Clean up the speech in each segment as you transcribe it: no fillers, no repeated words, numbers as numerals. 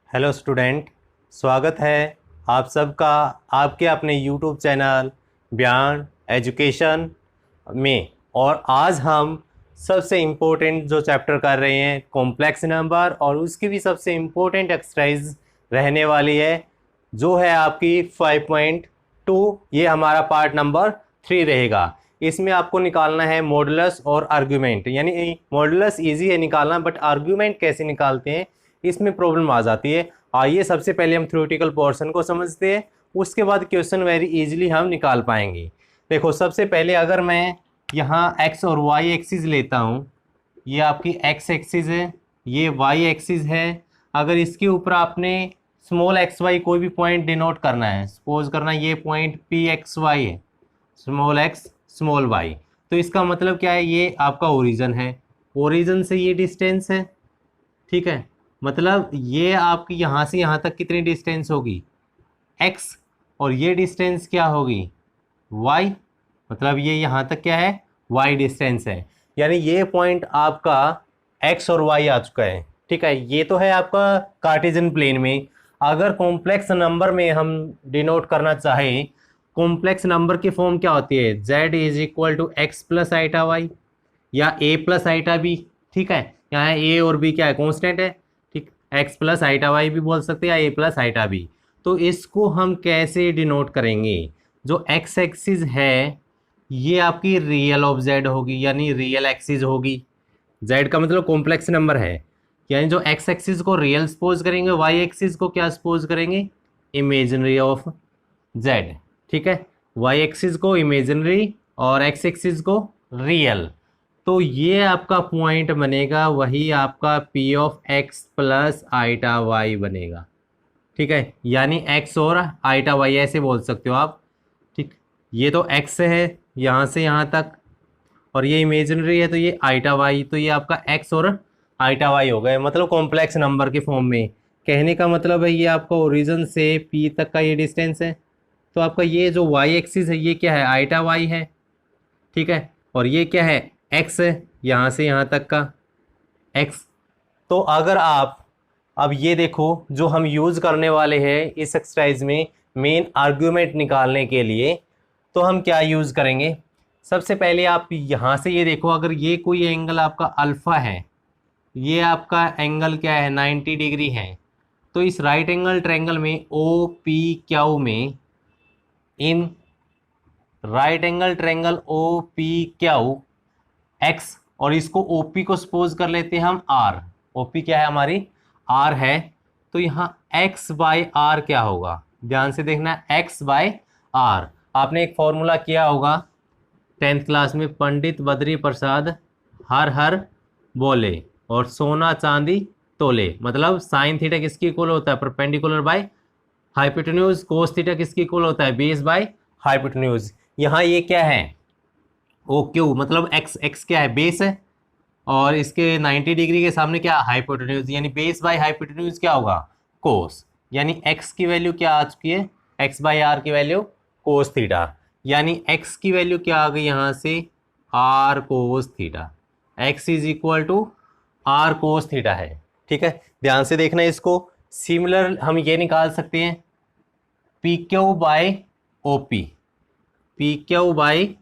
Hello student, स्वागत है आप सबका आपके अपने यूट्यूब चैनल बयान एजुकेशन में। और आज हम सबसे इम्पोर्टेंट जो चैप्टर कर रहे हैं कॉम्प्लेक्स नंबर, और उसकी भी सबसे इम्पोर्टेंट एक्सरसाइज रहने वाली है जो है आपकी 5.2। ये हमारा पार्ट नंबर 3 रहेगा। इसमें आपको निकालना है मॉडुलस और आर्गुमेंट। यानी मॉडुलस इजी है निकालना, बट आर्गुमेंट कैसे निकालते हैं इसमें प्रॉब्लम आ जाती है। आइए सबसे पहले हम थ्योरेटिकल पोर्शन को समझते हैं, उसके बाद क्वेश्चन वेरी इजीली हम निकाल पाएंगे। देखो, सबसे पहले अगर मैं यहाँ एक्स और वाई एक्सिस लेता हूँ, ये आपकी एक्स एक्सिस है, ये वाई एक्सिस है। अगर इसके ऊपर आपने स्मॉल एक्स वाई कोई भी पॉइंट डिनोट करना है, सपोज करना ये पॉइंट पी एक्स वाई है, स्मॉल एक्स स्मॉल वाई, तो इसका मतलब क्या है, ये आपका ओरिजिन है। ओरिजिन से ये डिस्टेंस है, ठीक है। मतलब ये आपकी यहाँ से यहाँ तक कितनी डिस्टेंस होगी, x, और ये डिस्टेंस क्या होगी, y। मतलब ये यहाँ तक क्या है, y डिस्टेंस है। यानी ये पॉइंट आपका x और y आ चुका है, ठीक है। ये तो है आपका कार्टेशियन प्लेन में। अगर कॉम्प्लेक्स नंबर में हम डिनोट करना चाहें, कॉम्प्लेक्स नंबर की फॉर्म क्या होती है, z is equal to x plus iota y या a प्लस आइटा बी, ठीक है। यहाँ a और b क्या है, कॉन्स्टेंट है, ठीक। x प्लस आइटा वाई भी बोल सकते हैं या a प्लस आइटा बी। तो इसको हम कैसे डिनोट करेंगे, जो x एक्सिस है ये आपकी रियल ऑफ z होगी, यानी रियल एक्सिस होगी। z का मतलब कॉम्प्लेक्स नंबर है, यानी जो x एक्सिस को रियल सपोज करेंगे, y एक्सिस को क्या सपोज करेंगे, इमेजिनरी ऑफ z, ठीक है। y एक्सिस को इमेजिनरी और x एक्सिस को रियल। तो ये आपका पॉइंट बनेगा, वही आपका P of x plus iota y बनेगा, ठीक है। यानी x और आइटा वाई ऐसे बोल सकते हो आप, ठीक। ये तो x है यहाँ से यहाँ तक, और ये इमेजिनरी है तो ये आइटा वाई, तो ये आपका x और आइटा वाई हो गए, मतलब कॉम्प्लेक्स नंबर के फॉर्म में। कहने का मतलब है ये आपका ओरिजिन से P तक का ये डिस्टेंस है। तो आपका ये जो y एक्सिस है ये क्या है, आइटा वाई है, ठीक है। और ये क्या है, x है, यहाँ से यहाँ तक का x। तो अगर आप अब ये देखो, जो हम यूज़ करने वाले हैं इस एक्सरसाइज में मेन आर्गुमेंट निकालने के लिए, तो हम क्या यूज़ करेंगे। सबसे पहले आप यहाँ से ये देखो, अगर ये कोई एंगल आपका अल्फ़ा है, ये आपका एंगल क्या है, 90 डिग्री है। तो इस राइट एंगल ट्रायंगल में ओ पी क्यू में, in right angle triangle O P Q x, और इसको ओ पी को सपोज कर लेते हैं हम आर। ओ पी क्या है हमारी, आर है। तो यहाँ एक्स बाई आर क्या होगा, ध्यान से देखना, एक्स बाई आर। आपने एक फॉर्मूला किया होगा 10th क्लास में, पंडित बद्री प्रसाद हर हर बोले और सोना चांदी तोले। मतलब साइन थीटा किसकी इक्वल होता है, perpendicular by hypotenuse. Cos theta किसकी इक्वल होता है, बेस बाय हाइपोटेन्यूज। यहाँ ये क्या है, ओ क्यू, मतलब एक्स, एक्स क्या है, बेस है, और इसके 90 डिग्री के सामने क्या, हाइपोटेन्यूज, यानी बेस बाय हाइपोटेन्यूज क्या होगा, कोस। यानी एक्स की वैल्यू क्या आ चुकी है, एक्स बाई आर की वैल्यू कोस थीटा। यानी एक्स की वैल्यू क्या आ गई यहाँ से, r cos theta. X is equal to are cos theta है, ठीक है। ध्यान से देखना इसको। सिमिलर हम ये निकाल सकते हैं, P Q by O P, P Q by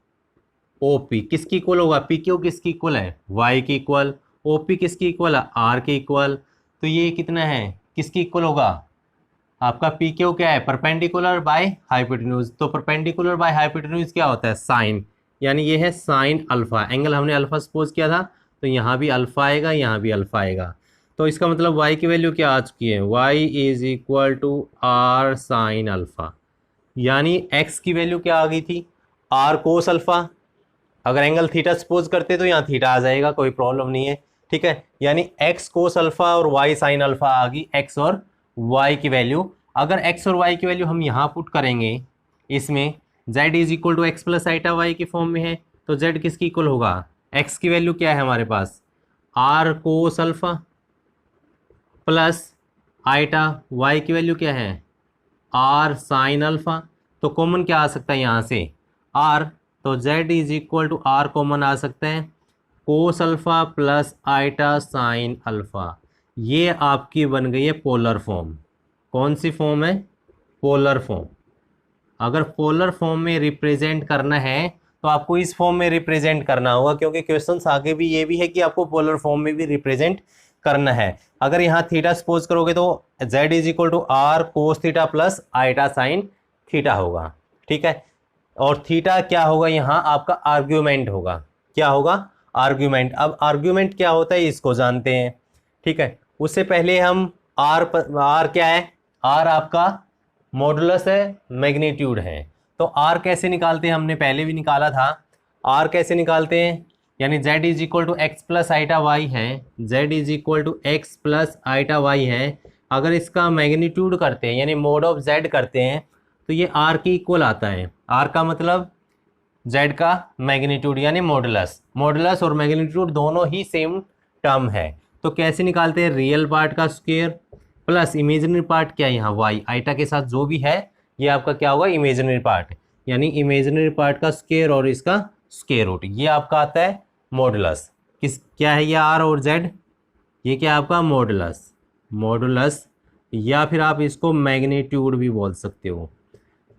O P किसकी इक्वल होगा, पी क्यू किसकी इक्वल है, वाई की इक्वल। ओ पी किसकी इक्वल है, आर की इक्वल। तो ये कितना है, किसकी इक्वल होगा, आपका पी क्यू क्या है, परपेंडिकुलर बाय हाइपोटेन्यूज। तो परपेंडिकुलर बाय हाइपोटेन्यूज क्या होता है, साइन। यानी ये है साइन अल्फा, एंगल हमने अल्फा सपोज किया था, तो यहाँ भी अल्फा आएगा, यहाँ भी अल्फा आएगा। तो इसका मतलब y की वैल्यू क्या आ चुकी है, y is equal to r sine alpha. यानी x की वैल्यू क्या आ गई थी, आर कोस अल्फा। अगर एंगल थीटा सपोज करते तो यहाँ थीटा आ जाएगा, कोई प्रॉब्लम नहीं है, ठीक है। यानी एक्स कोस अल्फा और वाई साइन अल्फा आ गई, एक्स और वाई की वैल्यू। अगर एक्स और वाई की वैल्यू हम यहाँ पुट करेंगे इसमें, z is equal to x plus iota Y की फॉर्म में है, तो जेड किसकी इक्वल होगा, एक्स की वैल्यू क्या है हमारे पास, R cos alpha plus iota, Y की वैल्यू क्या है, आर साइन अल्फा। तो कॉमन क्या आ सकता है यहाँ से, आर। तो z is equal to R common आ सकते हैं, cos alpha plus iota sine alpha. ये आपकी बन गई है पोलर फॉर्म। कौन सी फॉर्म है? Polar form. अगर पोलर फॉर्म में रिप्रेजेंट करना है तो आपको इस फॉर्म में रिप्रेजेंट करना होगा, क्योंकि क्वेश्चंस आगे भी ये भी है कि आपको पोलर फॉर्म में भी रिप्रेजेंट करना है। अगर यहाँ थीटा सपोज करोगे तो z is equal to are cos theta plus iota sine theta होगा। ठीक है, और थीटा क्या होगा? यहाँ आपका आर्ग्यूमेंट होगा। क्या होगा? आर्ग्यूमेंट। अब आर्ग्यूमेंट क्या होता है इसको जानते हैं। ठीक है, उससे पहले हम आर क्या है? आर आपका मॉडुलस है, मैग्नीट्यूड है। तो आर कैसे निकालते हैं? हमने पहले भी निकाला था। आर कैसे निकालते हैं? यानी z is equal to x plus iota y है, z is equal to x plus iota y है। अगर इसका मैग्नीट्यूड करते हैं यानी मोड ऑफ z करते हैं तो ये r की इक्वल आता है। r का मतलब z का मैग्नीट्यूड यानी मॉडुलस। मॉडुलस और मैग्नीट्यूड दोनों ही सेम टर्म है। तो कैसे निकालते हैं? रियल पार्ट का स्क्वायर प्लस इमेजिनरी पार्ट क्या है यहाँ y, आइटा के साथ जो भी है ये आपका क्या होगा? इमेजिनरी पार्ट, यानी इमेजिनरी पार्ट का स्क्वायर और इसका स्क्वायर रूट, ये आपका आता है मॉडुलस। किस क्या है ये? r और z, ये क्या आपका? मॉडुलस। मॉडुलस या फिर आप इसको मैग्नीट्यूड भी बोल सकते हो,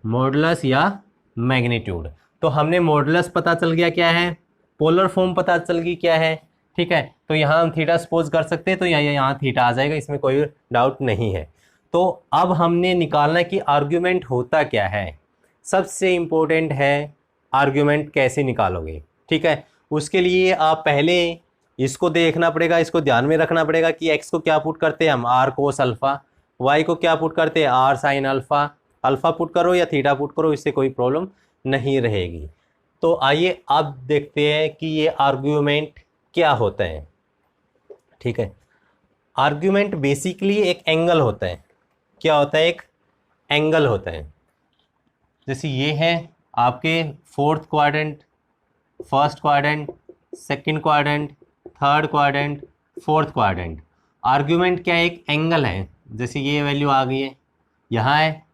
मॉडुलस या मैग्नीट्यूड। तो हमने मॉडुलस पता चल गया क्या है, पोलर फॉर्म पता चल गई क्या है। ठीक है, तो यहाँ हम थीटा सपोज कर सकते हैं तो यहाँ थीटा आ जाएगा, इसमें कोई डाउट नहीं है। तो अब हमने निकालना है कि आर्ग्यूमेंट होता क्या है। सबसे इम्पोर्टेंट है आर्ग्यूमेंट कैसे निकालोगे। ठीक है, उसके लिए आप पहले इसको देखना पड़ेगा, इसको ध्यान में रखना पड़ेगा कि एक्स को क्या पुट करते हैं हम? Are cos alpha. वाई को क्या पुट करते हैं? R sine alpha. Alpha put करो या थीटा पुट करो, इससे कोई प्रॉब्लम नहीं रहेगी। तो आइए अब देखते हैं कि ये आर्ग्यूमेंट क्या होता है। ठीक है, आर्ग्यूमेंट बेसिकली एक एंगल होता है। क्या होता है? एक एंगल होता है। जैसे ये है आपके fourth quadrant, first quadrant, second quadrant, third quadrant, fourth quadrant. Argument क्या है? एक एंगल है। जैसे ये वैल्यू आ गई है, यहाँ है,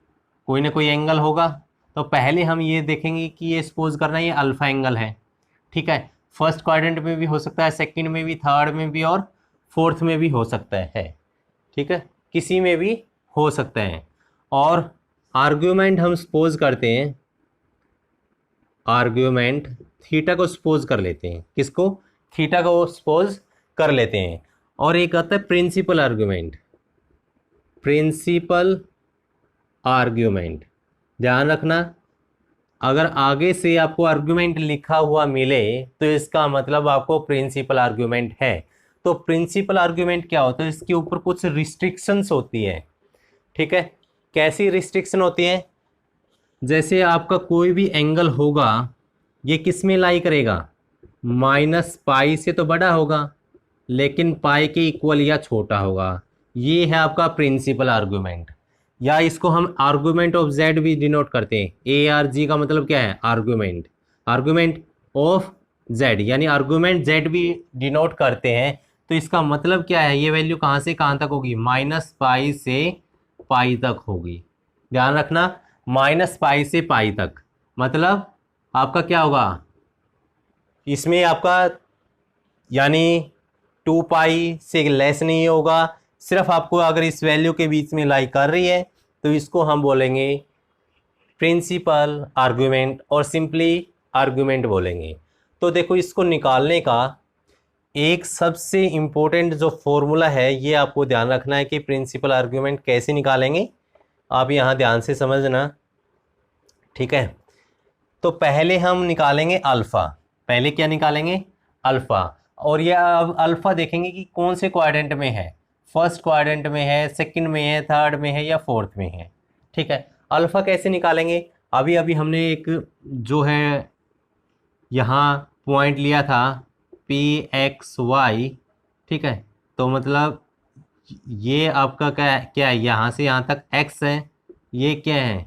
कोई ना कोई एंगल होगा। तो पहले हम ये देखेंगे कि ये सपोज करना ये अल्फ़ा एंगल है। ठीक है, फर्स्ट क्वाड्रेंट में भी हो सकता है, सेकंड में भी, थर्ड में भी और फोर्थ में भी हो सकता है। ठीक है, किसी में भी हो सकता है। और आर्ग्यूमेंट हम सपोज करते हैं, आर्ग्यूमेंट थीटा को सपोज कर लेते हैं। किसको? थीटा को सपोज कर लेते हैं। और एक आता है प्रिंसिपल आर्ग्यूमेंट। प्रिंसिपल आर्ग्यूमेंट, ध्यान रखना, अगर आगे से आपको आर्ग्यूमेंट लिखा हुआ मिले तो इसका मतलब आपको प्रिंसिपल आर्ग्यूमेंट है। तो प्रिंसिपल आर्ग्यूमेंट क्या होता है? इसके ऊपर कुछ रिस्ट्रिक्शंस होती है। ठीक है, कैसी रिस्ट्रिक्शन होती है? जैसे आपका कोई भी एंगल होगा, ये किस में लाई करेगा? माइनस पाई से तो बड़ा होगा, लेकिन पाई के इक्वल या छोटा होगा। ये है आपका प्रिंसिपल आर्ग्यूमेंट, या इसको हम आर्ग्यूमेंट ऑफ जेड भी डिनोट करते हैं। ए आर जी का मतलब क्या है? आर्ग्यूमेंट। आर्ग्यूमेंट ऑफ जेड यानी आर्ग्यूमेंट जेड भी डिनोट करते हैं। तो इसका मतलब क्या है? ये वैल्यू कहाँ से कहाँ तक होगी? माइनस पाई से पाई तक होगी। ध्यान रखना, माइनस पाई से पाई तक मतलब आपका क्या होगा? इसमें आपका यानी 2 पाई से लेस नहीं होगा। सिर्फ आपको अगर इस वैल्यू के बीच में लाई कर रही है तो इसको हम बोलेंगे प्रिंसिपल आर्ग्यूमेंट और सिंपली आर्ग्यूमेंट बोलेंगे। तो देखो, इसको निकालने का एक सबसे इम्पोर्टेंट जो फॉर्मूला है ये आपको ध्यान रखना है कि प्रिंसिपल आर्ग्यूमेंट कैसे निकालेंगे। आप यहाँ ध्यान से समझना। ठीक है, तो पहले हम निकालेंगे अल्फ़ा। पहले क्या निकालेंगे? अल्फ़ा। और ये अब अल्फ़ा देखेंगे कि कौन से क्वाड्रेंट में है, फर्स्ट क्वाड्रेंट में है, सेकंड में है, थर्ड में है या फोर्थ में है। ठीक है, अल्फ़ा कैसे निकालेंगे? अभी अभी हमने एक जो है यहाँ पॉइंट लिया था PXY। ठीक है, तो मतलब ये आपका क्या है? यहाँ से यहाँ तक x है, ये क्या है?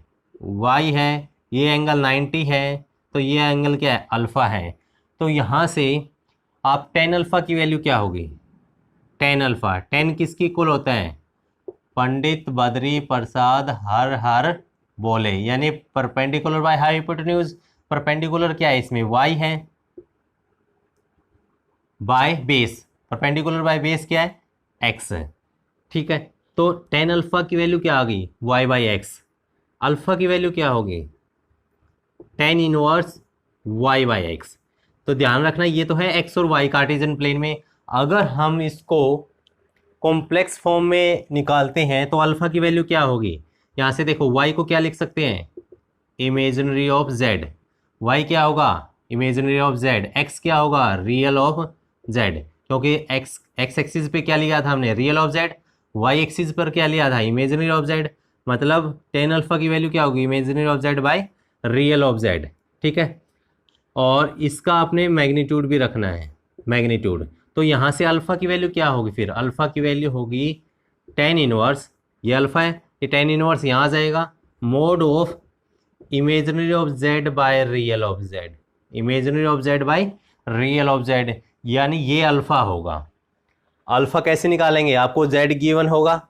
y है, ये एंगल 90 है, तो ये एंगल क्या है? अल्फ़ा है। तो यहाँ से आप टेन अल्फ़ा की वैल्यू क्या होगी? Tan alpha. टेन किसकी इक्वल होता है? पंडित बद्री प्रसाद हर हर बोले, यानी परपेंडिकुलर बाय हाइपोटेन्यूज। परपेंडिकुलर क्या है इसमें? y है, by base. Perpendicular by base क्या है? x है। ठीक है, तो टेन अल्फ़ा की वैल्यू क्या आ गई, वाई बाई एक्स। अल्फ़ा की वैल्यू क्या होगी, tan inverse y by x. तो ध्यान रखना ये तो है एक्स और वाई कार्टेशियन प्लेन में। अगर हम इसको कॉम्प्लेक्स फॉर्म में निकालते हैं तो अल्फ़ा की वैल्यू क्या होगी, यहाँ से देखो वाई को क्या लिख सकते हैं, इमेजिनरी ऑफ जेड। वाई क्या होगा, इमेजिनरी ऑफ जेड। एक्स क्या होगा, रियल ऑफ जेड, क्योंकि एक्स एक्स एक्सिस पे क्या लिया था हमने, real of z. Y axis पर क्या लिया था, इमेजिनरी ऑफ जेड। मतलब टेन अल्फ़ा की वैल्यू क्या होगी, imaginary of z by real of Z. ठीक है, और इसका आपने मैग्नीट्यूड भी रखना है, मैग्नीट्यूड। तो यहाँ से अल्फ़ा की वैल्यू क्या होगी, फिर अल्फ़ा की वैल्यू होगी टेन इनवर्स, ये अल्फ़ा है, ये टेन इनवर्स यहाँ आ जाएगा, mode of imaginary of z by real of Z, imaginary of z by real of Z, यानी ये अल्फ़ा होगा। अल्फ़ा कैसे निकालेंगे, आपको जेड गिवन होगा,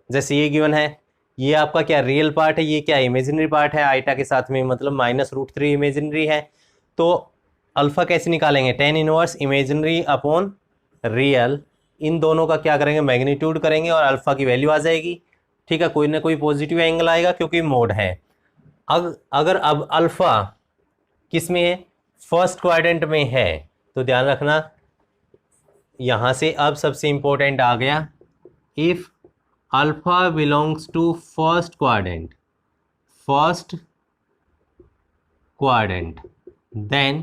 जैसे ये गिवन है, ये आपका क्या रियल पार्ट है, ये क्या इमेजिनरी पार्ट है आइटा के साथ में, मतलब -√3 इमेजिनरी है। तो अल्फ़ा कैसे निकालेंगे, tan inverse imaginary upon real, इन दोनों का क्या करेंगे, मैग्नीट्यूड करेंगे और अल्फ़ा की वैल्यू आ जाएगी। ठीक है, कोई ना कोई पॉजिटिव एंगल आएगा क्योंकि मोड है। अगर अब अल्फ़ा किस में है, फर्स्ट क्वाड्रेंट में है, तो ध्यान रखना यहाँ से अब सबसे इंपॉर्टेंट आ गया, if alpha belongs to first quadrant then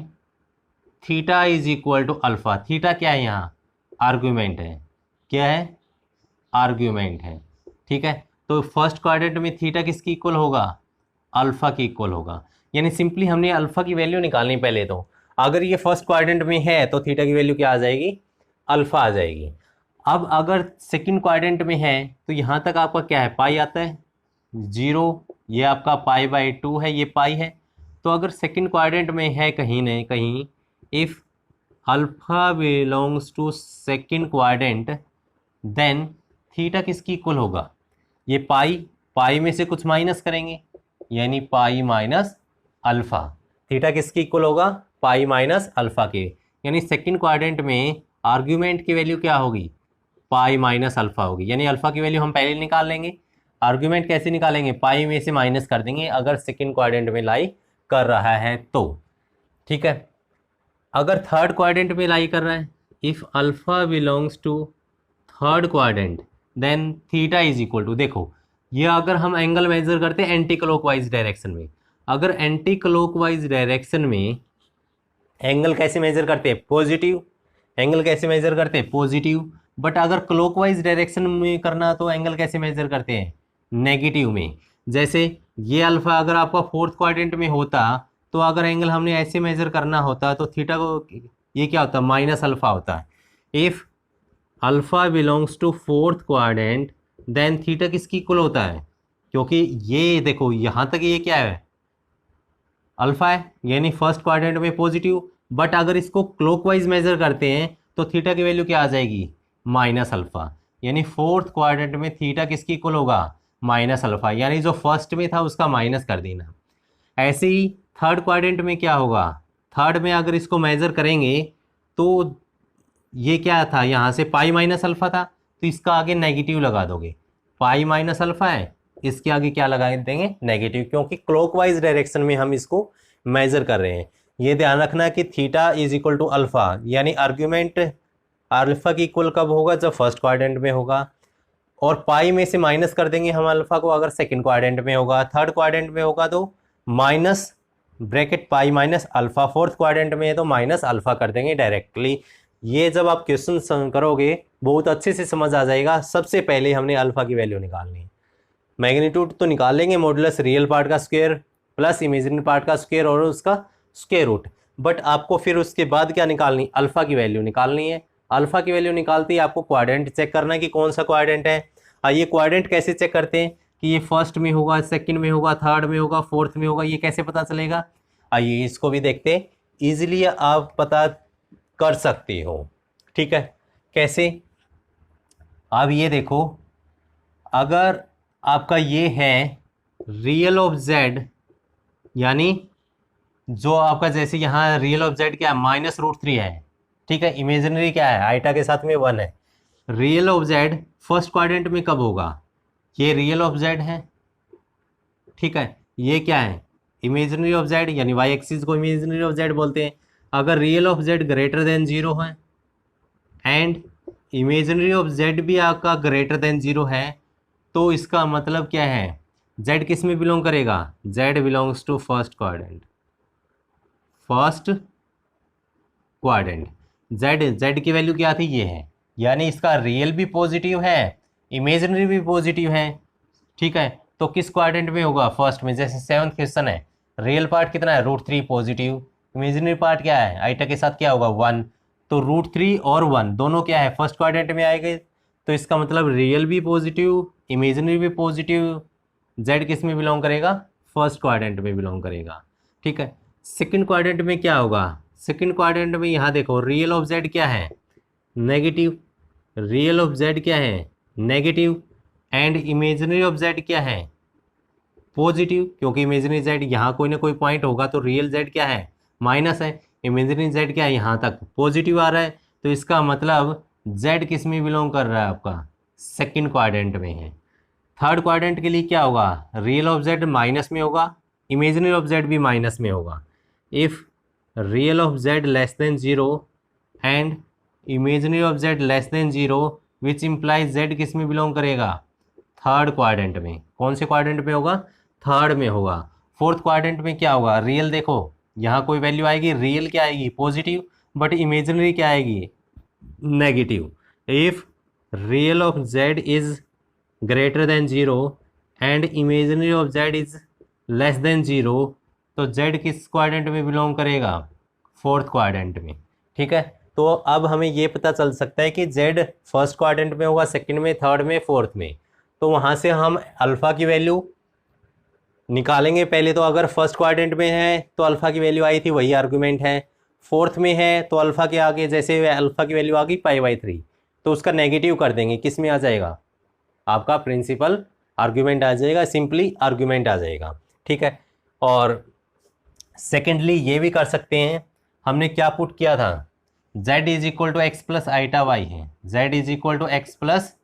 theta is equal to alpha. Theta क्या है, यहाँ आर्ग्यूमेंट है, क्या है, आर्ग्यूमेंट है। ठीक है, तो फर्स्ट क्वाड्रेंट में थीटा किसकी इक्वल होगा, अल्फ़ा की इक्वल होगा। यानी सिंपली हमने अल्फ़ा की वैल्यू निकालनी पहले। तो अगर ये फर्स्ट क्वाड्रेंट में है तो थीटा की वैल्यू क्या आ जाएगी, अल्फ़ा आ जाएगी। अब अगर सेकंड क्वाड्रेंट में है तो यहाँ तक आपका क्या है, पाई आता है 0, ये आपका पाई बाई 2 है, ये पाई है। तो अगर सेकंड क्वाड्रेंट में है कहीं न कहीं, if alpha belongs to second quadrant then theta किसकी इक्वल होगा, ये पाई में से कुछ माइनस करेंगे, यानी पाई माइनस अल्फ़ा। थीटा किसकी इक्वल होगा, पाई माइनस अल्फ़ा के। यानी सेकंड क्वाड्रेंट में आर्ग्यूमेंट की वैल्यू क्या होगी, पाई माइनस अल्फ़ा होगी। यानी अल्फ़ा की वैल्यू हम पहले निकाल लेंगे, आर्ग्यूमेंट कैसे निकालेंगे, पाई में से माइनस कर देंगे अगर सेकंड क्वाड्रेंट में लाई कर रहा है तो। ठीक है, अगर थर्ड क्वाड्रेंट में लाई कर रहा है, if alpha belongs to third quadrant then theta is equal to, देखो ये अगर हम एंगल मेजर करते हैं एंटी क्लॉकवाइज डायरेक्शन में, अगर एंटी क्लॉकवाइज डायरेक्शन में एंगल कैसे मेजर करते हैं, पॉजिटिव, एंगल कैसे मेजर करते हैं, पॉजिटिव। बट अगर क्लॉकवाइज डायरेक्शन में करना तो एंगल कैसे मेजर करते हैं, नेगेटिव में। जैसे ये अल्फ़ा अगर आपका फोर्थ क्वाड्रेंट में होता तो अगर एंगल हमने ऐसे मेजर करना होता तो थीटा को ये क्या होता, माइनस अल्फ़ा होता है। If alpha belongs to fourth quadrant then theta किसकी इक्वल होता है, क्योंकि ये देखो यहाँ तक ये क्या है, अल्फ़ा है, यानी फर्स्ट क्वाड्रेंट में पॉजिटिव। बट अगर इसको क्लॉकवाइज मेजर करते हैं तो थीटा की वैल्यू क्या आ जाएगी, माइनस अल्फ़ा। यानी फोर्थ क्वाड्रेंट में थीटा किसकी इक्वल होगा, माइनस अल्फ़ा, यानी जो फर्स्ट में था उसका माइनस कर देना। ऐसे ही थर्ड क्वाड्रेंट में क्या होगा, थर्ड में अगर इसको मेजर करेंगे तो ये क्या था, यहाँ से पाई माइनस अल्फ़ा था तो इसका आगे नेगेटिव लगा दोगे, पाई माइनस अल्फ़ा है, इसके आगे क्या लगा देंगे, नेगेटिव, क्योंकि क्लॉकवाइज डायरेक्शन में हम इसको मेजर कर रहे हैं। ये ध्यान रखना कि theta is equal to alpha, यानी आर्ग्यूमेंट अल्फ़ा की इक्वल कब होगा, जब फर्स्ट क्वाड्रेंट में होगा, और पाई में से माइनस कर देंगे हम अल्फ़ा को अगर सेकंड क्वाड्रेंट में होगा। थर्ड क्वाड्रेंट में होगा तो माइनस ब्रैकेट पाई माइनस अल्फ़ा, फोर्थ क्वाड्रेंट में है तो माइनस अल्फ़ा कर देंगे डायरेक्टली। ये जब आप क्वेश्चन करोगे बहुत अच्छे से समझ आ जाएगा। सबसे पहले हमने अल्फ़ा की वैल्यू निकालनी है, मैग्नीट्यूड तो निकालेंगे, मॉडुलस रियल पार्ट का स्क्वायर प्लस इमेजिनरी पार्ट का स्क्वायर और उसका स्क्वायर रूट। बट आपको फिर उसके बाद क्या निकालनी, अल्फ़ा की वैल्यू निकालनी है। अल्फ़ा की वैल्यू निकालती है आपको क्वाड्रेंट चेक करना है कि कौन सा क्वाड्रेंट है। ये क्वाड्रेंट कैसे चेक करते हैं कि ये फर्स्ट में होगा, सेकंड में होगा, थर्ड में होगा, फोर्थ में होगा, ये कैसे पता चलेगा, आइए इसको भी देखते हैं। ईजिली आप पता कर सकते हो। ठीक है, कैसे, अब ये देखो, अगर आपका ये है रियल ऑफ जेड, यानी जो आपका जैसे यहाँ रियल ऑफ जेड क्या है, -√3 है। ठीक है, इमेजिनरी क्या है, आइटा के साथ में 1 है। Real of Z first quadrant में कब होगा, ये रियल ऑफ जेड है, ठीक है, ये क्या है इमेजिनरी ऑफ जेड, यानी वाई एक्सिस को इमेजिनरी ऑफ जेड बोलते हैं। अगर real of Z greater than zero है एंड इमेजिनरी ऑफ जेड भी आपका ग्रेटर देन जीरो है, तो इसका मतलब क्या है, जेड किस में बिलोंग करेगा, Z belongs to first quadrant, first quadrant. Z Z की वैल्यू क्या थी, ये है, यानी इसका रियल भी पॉजिटिव है, इमेजिनरी भी पॉजिटिव है, ठीक है। तो किस क्वाड्रेंट में होगा, फर्स्ट में। जैसे सेवंथ क्वेश्चन है, रियल पार्ट कितना है, √3 पॉजिटिव, इमेजिनरी पार्ट क्या है, आइटा के साथ क्या होगा 1, तो √3 और 1 दोनों क्या है, फर्स्ट क्वाड्रेंट में आएंगे। तो इसका मतलब रियल भी पॉजिटिव, इमेजिनरी भी पॉजिटिव, जेड किस में बिलोंग करेगा, फर्स्ट क्वाड्रेंट में बिलोंग करेगा, ठीक है। सेकंड क्वाड्रेंट में क्या होगा, सेकंड क्वाड्रेंट में यहाँ देखो रियल ऑफ जेड क्या है, नेगेटिव, रियल ऑफ जेड क्या है, negative, and imaginary of Z क्या है, पॉजिटिव, क्योंकि इमेजिनरी जेड यहाँ कोई ना कोई पॉइंट होगा, तो रियल जेड क्या है, माइनस है, इमेजिनरी जेड क्या है, यहाँ तक पॉजिटिव आ रहा है, तो इसका मतलब जेड किस में बिलोंग कर रहा है, आपका सेकंड क्वाड्रेंट में है। थर्ड क्वाड्रेंट के लिए क्या होगा, रियल ऑफ जेड माइनस में होगा, इमेजिनरी ऑफ जेड भी माइनस में होगा। If real of Z less than zero and imaginary of Z less than zero, which implies Z किस में बिलोंग करेगा, थर्ड क्वाड्रेंट में। कौन से क्वाड्रेंट में होगा, थर्ड में होगा। फोर्थ क्वाड्रेंट में क्या होगा, रियल देखो यहाँ कोई वैल्यू आएगी, रियल क्या आएगी, पॉजिटिव, बट इमेजिनरी क्या आएगी, negative. If real of Z is greater than zero and imaginary of Z is less than zero, तो जेड किस क्वाड्रेंट में बिलोंग करेगा, फोर्थ क्वाड्रेंट में, ठीक है। तो अब हमें ये पता चल सकता है कि जेड फर्स्ट क्वाड्रेंट में होगा, सेकंड में, थर्ड में, फोर्थ में। तो वहाँ से हम अल्फ़ा की वैल्यू निकालेंगे पहले। तो अगर फर्स्ट क्वाड्रेंट में है तो अल्फ़ा की वैल्यू आई थी, वही आर्गूमेंट है। फोर्थ में है तो अल्फ़ा के आगे जैसे अल्फ़ा की वैल्यू आ गई π/3, तो उसका नेगेटिव कर देंगे, किस में आ जाएगा, आपका प्रिंसिपल आर्गूमेंट आ जाएगा, सिंपली आर्गूमेंट आ जाएगा, ठीक है। और सेकेंडली ये भी कर सकते हैं, हमने क्या पुट किया था, z = x + i है, z = x +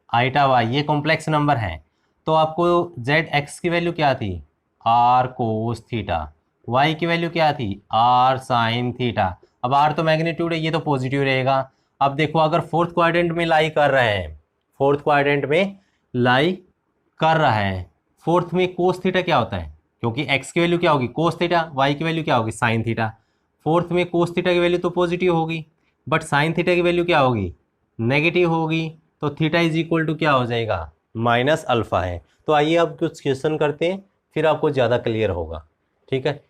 i, ये कॉम्प्लेक्स नंबर है। तो आपको z x की वैल्यू क्या थी, r cos थीटा, y की वैल्यू क्या थी, r sin थीटा। अब r तो मैग्नीट्यूड है, ये तो पॉजिटिव रहेगा। अब देखो अगर फोर्थ क्वाड्रेंट में लाई कर रहे हैं, फोर्थ क्वाड्रेंट में लाई कर रहा है, फोर्थ में कोस थीटा क्या होता है, क्योंकि x की वैल्यू क्या होगी, कोस थीटा, y की वैल्यू क्या होगी, साइन थीटा। फोर्थ में कोस थीटा की वैल्यू तो पॉजिटिव होगी, बट साइन थीटा की वैल्यू क्या होगी, नेगेटिव होगी। तो थीटा = क्या हो जाएगा, -α है। तो आइए अब कुछ क्वेश्चन करते हैं, फिर आपको ज़्यादा क्लियर होगा, ठीक है।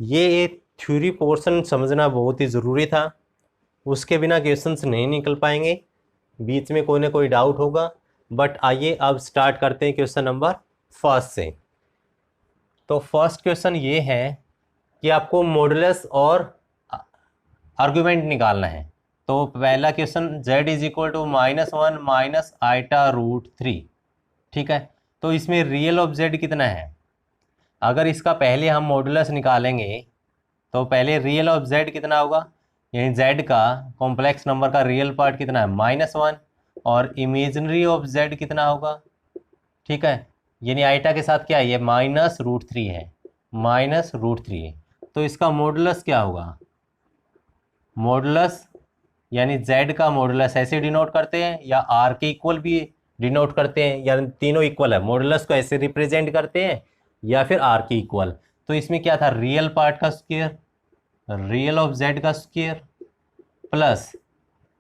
ये थ्योरी पोर्शन समझना बहुत ही ज़रूरी था, उसके बिना क्वेश्चंस नहीं निकल पाएंगे, बीच में कोई ना कोई डाउट होगा। बट आइए अब स्टार्ट करते हैं क्वेश्चन नंबर फर्स्ट से। तो फर्स्ट क्वेश्चन ये है कि आपको मॉडुलस और आर्गुमेंट निकालना है। तो पहला क्वेश्चन z = -1 - i√3, ठीक है। तो इसमें रियल ऑफ z कितना है, अगर इसका पहले हम मॉडुलस निकालेंगे तो पहले रियल ऑफ z कितना होगा, यानी z का कॉम्प्लेक्स नंबर का रियल पार्ट कितना है, -1, और इमेजिनरी ऑफ z कितना होगा, ठीक है। यानी आइटा के साथ क्या है, ये -√3 है, -√3 है। तो इसका मॉडुलस क्या होगा, मॉडुलस यानी z का मॉडुलस ऐसे डिनोट करते हैं, या r के इक्वल भी डिनोट करते हैं, यानी तीनों इक्वल है, मॉडुलस को ऐसे रिप्रेजेंट करते हैं या फिर r के इक्वल। तो इसमें क्या था, रियल पार्ट का स्क्वायर, रियल ऑफ z का square plus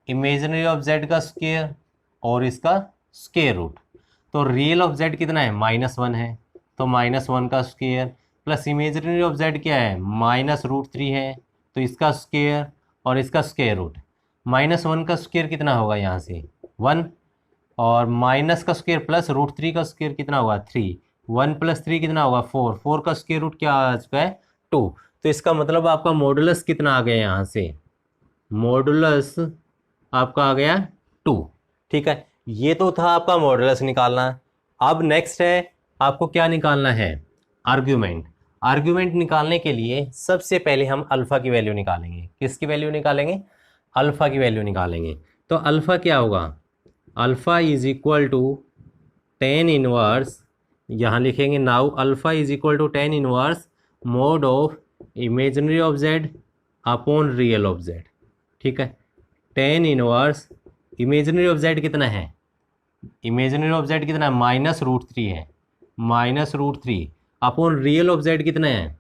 imaginary of z का स्क्वायर और इसका स्क्वायर रूट। तो रियल ऑफ z कितना है, -1 है, तो -1 का square plus imaginary of z क्या है, -√3 है, तो इसका स्क्वायर और इसका स्क्वायर रूट। -1 का स्क्वायर कितना होगा, यहाँ से 1, और माइनस का स्क्वायर प्लस √3 का स्क्वायर कितना होगा, 3, 1 + 3 कितना होगा, 4, 4 का स्क्वायर रूट क्या आ चुका है, 2। तो इसका मतलब आपका मॉडुलस कितना आ गया, यहाँ से मॉडुलस आपका आ गया 2, ठीक है। ये तो था आपका मॉडुलस निकालना। अब नेक्स्ट है आपको क्या निकालना है, आर्ग्यूमेंट। आर्ग्यूमेंट निकालने के लिए सबसे पहले हम अल्फ़ा की वैल्यू निकालेंगे। किसकी वैल्यू निकालेंगे, अल्फ़ा की वैल्यू निकालेंगे। तो अल्फ़ा क्या होगा, alpha is equal to tan inverse, यहाँ लिखेंगे now alpha is equal to tan inverse mod of imaginary of Z upon real of Z. ठीक है, tan inverse imaginary of Z कितना है, इमेजनरी ऑफ जेड कितना है, -√3 है, -√3 अपॉन रियल ऑफ जेड कितना है,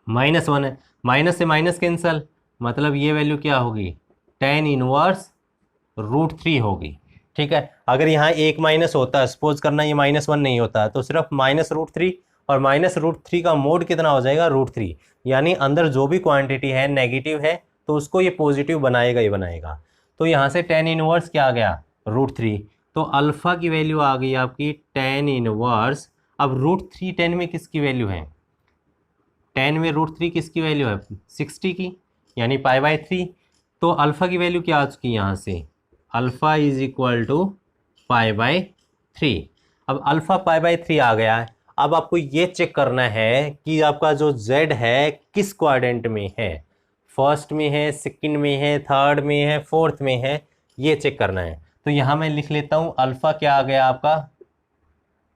-1 है। माइनस से माइनस कैंसल, मतलब ये वैल्यू क्या होगी, टेन इनवर्स √3 होगी। ठीक है, अगर यहाँ एक माइनस होता है, सपोज करना ये -1 नहीं होता, तो सिर्फ -√3 और -√3 का मोड कितना हो जाएगा, √3, यानी अंदर जो भी क्वांटिटी है नेगेटिव है तो उसको ये पॉजिटिव बनाएगा ही बनाएगा। तो यहाँ से टेन इनवर्स क्या आ गया, √3। तो अल्फ़ा की वैल्यू आ गई आपकी टेन इनवर्स। अब √3 10 में किसकी वैल्यू है, 10 में √3 किसकी वैल्यू है, 60 की, यानी π/3। तो अल्फ़ा की वैल्यू क्या आ चुकी है यहाँ से, अल्फ़ा इज इक्वल टू π/3। अब अल्फ़ा π/3 आ गया है। अब आपको ये चेक करना है कि आपका जो z है किस क्वाड्रेंट में है, फर्स्ट में है, सेकंड में है, थर्ड में है, फोर्थ में है, ये चेक करना है। तो यहाँ मैं लिख लेता हूँ अल्फ़ा क्या आ गया आपका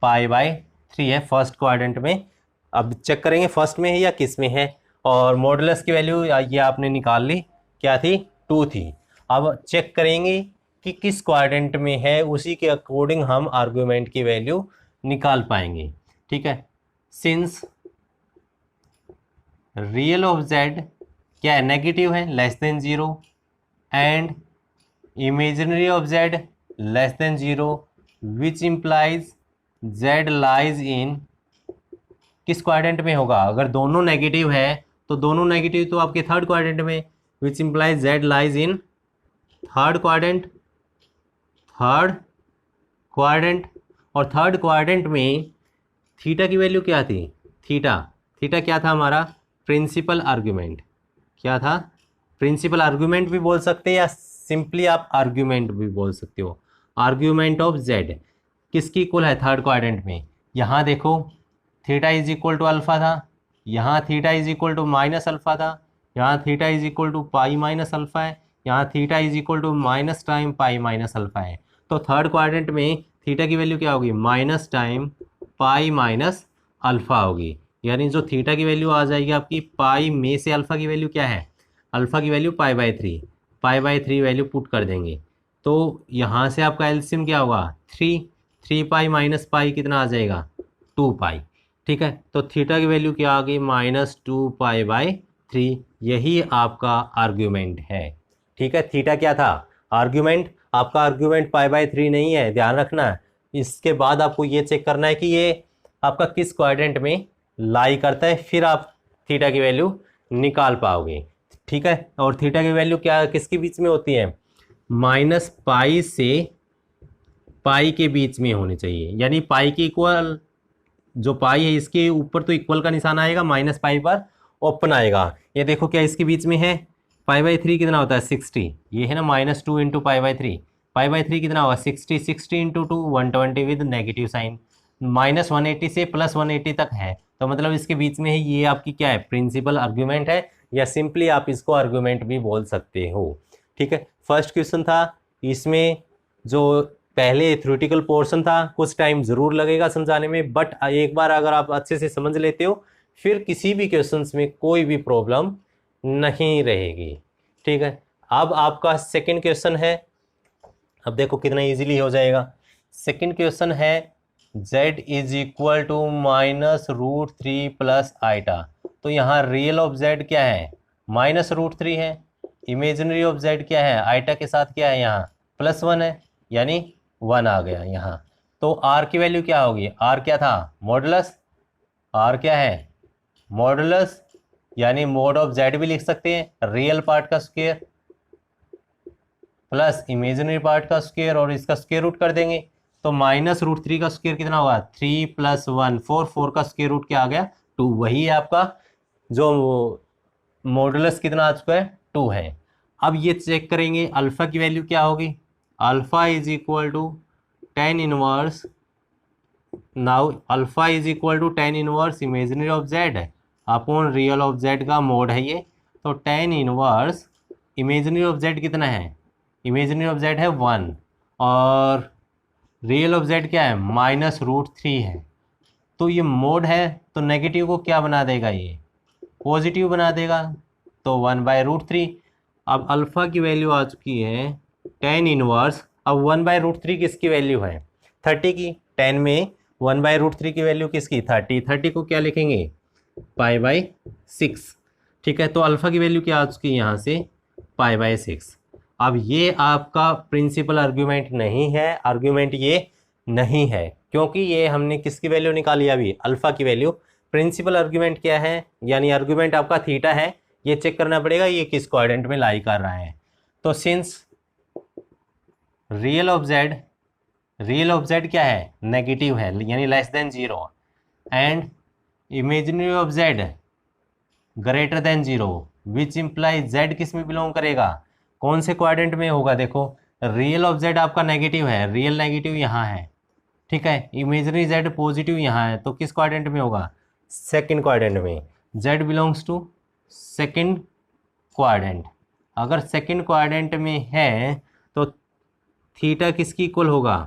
π/3 है फर्स्ट क्वाड्रेंट में। अब चेक करेंगे फर्स्ट में है या किस में है, और मॉडुलस की वैल्यू ये आपने निकाल ली, क्या थी, 2 थी। अब चेक करेंगे कि किस क्वाड्रेंट में है, उसी के अकॉर्डिंग हम आर्गुमेंट की वैल्यू निकाल पाएंगे। ठीक है, सिंस रियल ऑफ जेड क्या है, नेगेटिव है, <0 and imaginary of Z <0, which implies Z lies in, किस क्वाड्रेंट में होगा, अगर दोनों नेगेटिव है तो दोनों नेगेटिव तो आपके थर्ड क्वाड्रेंट में, which implies Z lies in third quadrant, और थर्ड क्वाड्रेंट में थीटा की वैल्यू क्या थी, थीटा क्या था हमारा, प्रिंसिपल आर्गुमेंट, क्या था, प्रिंसिपल आर्गुमेंट भी बोल सकते हैं या सिंपली आप आर्गुमेंट भी बोल सकते हो। आर्गुमेंट ऑफ जेड किसकी इक्वल है थर्ड क्वाड्रेंट में, यहाँ देखो theta is equal to alpha था, यहाँ theta is equal to minus alpha था, यहाँ theta is equal to pi minus alpha है, यहाँ theta is equal to minus time pi minus alpha है। तो थर्ड क्वाड्रेंट में थीटा की वैल्यू क्या होगी, minus time pi minus alpha होगी, यानी जो थीटा की वैल्यू आ जाएगी आपकी पाई में से अल्फ़ा की वैल्यू क्या है, अल्फ़ा की वैल्यू π/3 वैल्यू पुट कर देंगे। तो यहाँ से आपका एलसीएम क्या होगा, 3 पाई माइनस पाई कितना आ जाएगा, 2 पाई। ठीक है, तो थीटा की वैल्यू क्या आ गई, -2 π/3, यही आपका आर्ग्यूमेंट है। ठीक है, थीटा क्या था, आर्ग्यूमेंट, आपका आर्ग्यूमेंट π/3 नहीं है, ध्यान रखना। इसके बाद आपको ये चेक करना है कि ये आपका किस क्वाड्रेंट में लाई करता है, फिर आप थीटा की वैल्यू निकाल पाओगे। ठीक है, और थीटा की वैल्यू क्या किसके बीच में होती है, -π से पाई के बीच में होनी चाहिए, यानी पाई के इक्वल, जो पाई है इसके ऊपर तो इक्वल का निशान आएगा, -π पर ओपन आएगा। ये देखो क्या इसके बीच में है, π/3 कितना होता है, 60, ये है ना -2 इंटू π/3 कितना होगा, 60 इंटू 2 120 विद नेगेटिव साइन, -180 से +180 तक है, तो मतलब इसके बीच में है, ये आपकी क्या है, प्रिंसिपल आर्ग्यूमेंट है, या सिंपली आप इसको आर्ग्यूमेंट भी बोल सकते हो। ठीक है, फर्स्ट क्वेश्चन था, इसमें जो पहले थ्योरेटिकल पोर्शन था कुछ टाइम ज़रूर लगेगा समझाने में, बट एक बार अगर आप अच्छे से समझ लेते हो फिर किसी भी क्वेश्चंस में कोई भी प्रॉब्लम नहीं रहेगी। ठीक है, अब आपका सेकंड क्वेश्चन है, अब देखो कितना इजीली हो जाएगा। सेकंड क्वेश्चन है z is equal to -√3 plus iota. तो यहाँ रियल ऑफ z क्या है, -√3 है, इमेजिनरी ऑफ z क्या है, आइटा के साथ क्या है यहाँ +1 है, यानी 1 आ गया यहाँ। तो r की वैल्यू क्या होगी, r क्या था, मॉडुलस, r क्या है, मॉडुलस, यानी मोड ऑफ z भी लिख सकते हैं, रियल पार्ट का स्क्वायर प्लस इमेजिनरी पार्ट का स्क्वायर, और इसका स्क्वायर रूट कर देंगे। तो -√3 का स्क्वायर कितना होगा, 3 + 1 4, 4 का स्क्वायर रूट क्या आ गया, 2, वही है आपका जो मॉडुलस कितना आ चुका है, 2 है। अब ये चेक करेंगे अल्फ़ा की वैल्यू क्या होगी, alpha is equal to tan inverse, now alpha is equal to tan inverse imaginary of Z upon real of Z का मोड है ये। तो tan inverse imaginary of Z कितना है, इमेजिनरी ऑफ जेड है 1, और रियल ऑफ z क्या है, -√3 है। तो ये मोड है तो नेगेटिव को क्या बना देगा, ये पॉजिटिव बना देगा, तो 1/√3। अब अल्फ़ा की वैल्यू आ चुकी है tan इनवर्स। अब 1/√3 किसकी वैल्यू है, 30 की। 10 में 1/√3 की वैल्यू किसकी, 30 को क्या लिखेंगे, π/6। ठीक है, तो अल्फ़ा की वैल्यू क्या आ चुकी है यहाँ से, π/6। अब ये आपका प्रिंसिपल आर्ग्यूमेंट नहीं है, आर्ग्यूमेंट ये नहीं है, क्योंकि ये हमने किसकी वैल्यू निकाली अभी, अल्फ़ा की वैल्यू। प्रिंसिपल आर्ग्यूमेंट क्या है, यानी आर्ग्यूमेंट आपका थीटा है, ये चेक करना पड़ेगा ये किस क्वाड्रेंट में लाई कर रहा है। तो सिंस रियल ऑफ जेड क्या है, नेगेटिव है, यानी less than 0, and imaginary of Z greater than 0, which imply Z किस में बिलोंग करेगा, कौन से क्वाड्रेंट में होगा। देखो रियल ऑफ जेड आपका नेगेटिव है, रियल नेगेटिव यहाँ है, ठीक है, इमेजनरी जेड पॉजिटिव यहाँ है, तो किस क्वाड्रेंट में होगा, सेकंड क्वाड्रेंट में। Z belongs to second quadrant. अगर सेकंड क्वाड्रेंट में है तो थीटा किसकी इक्वल होगा,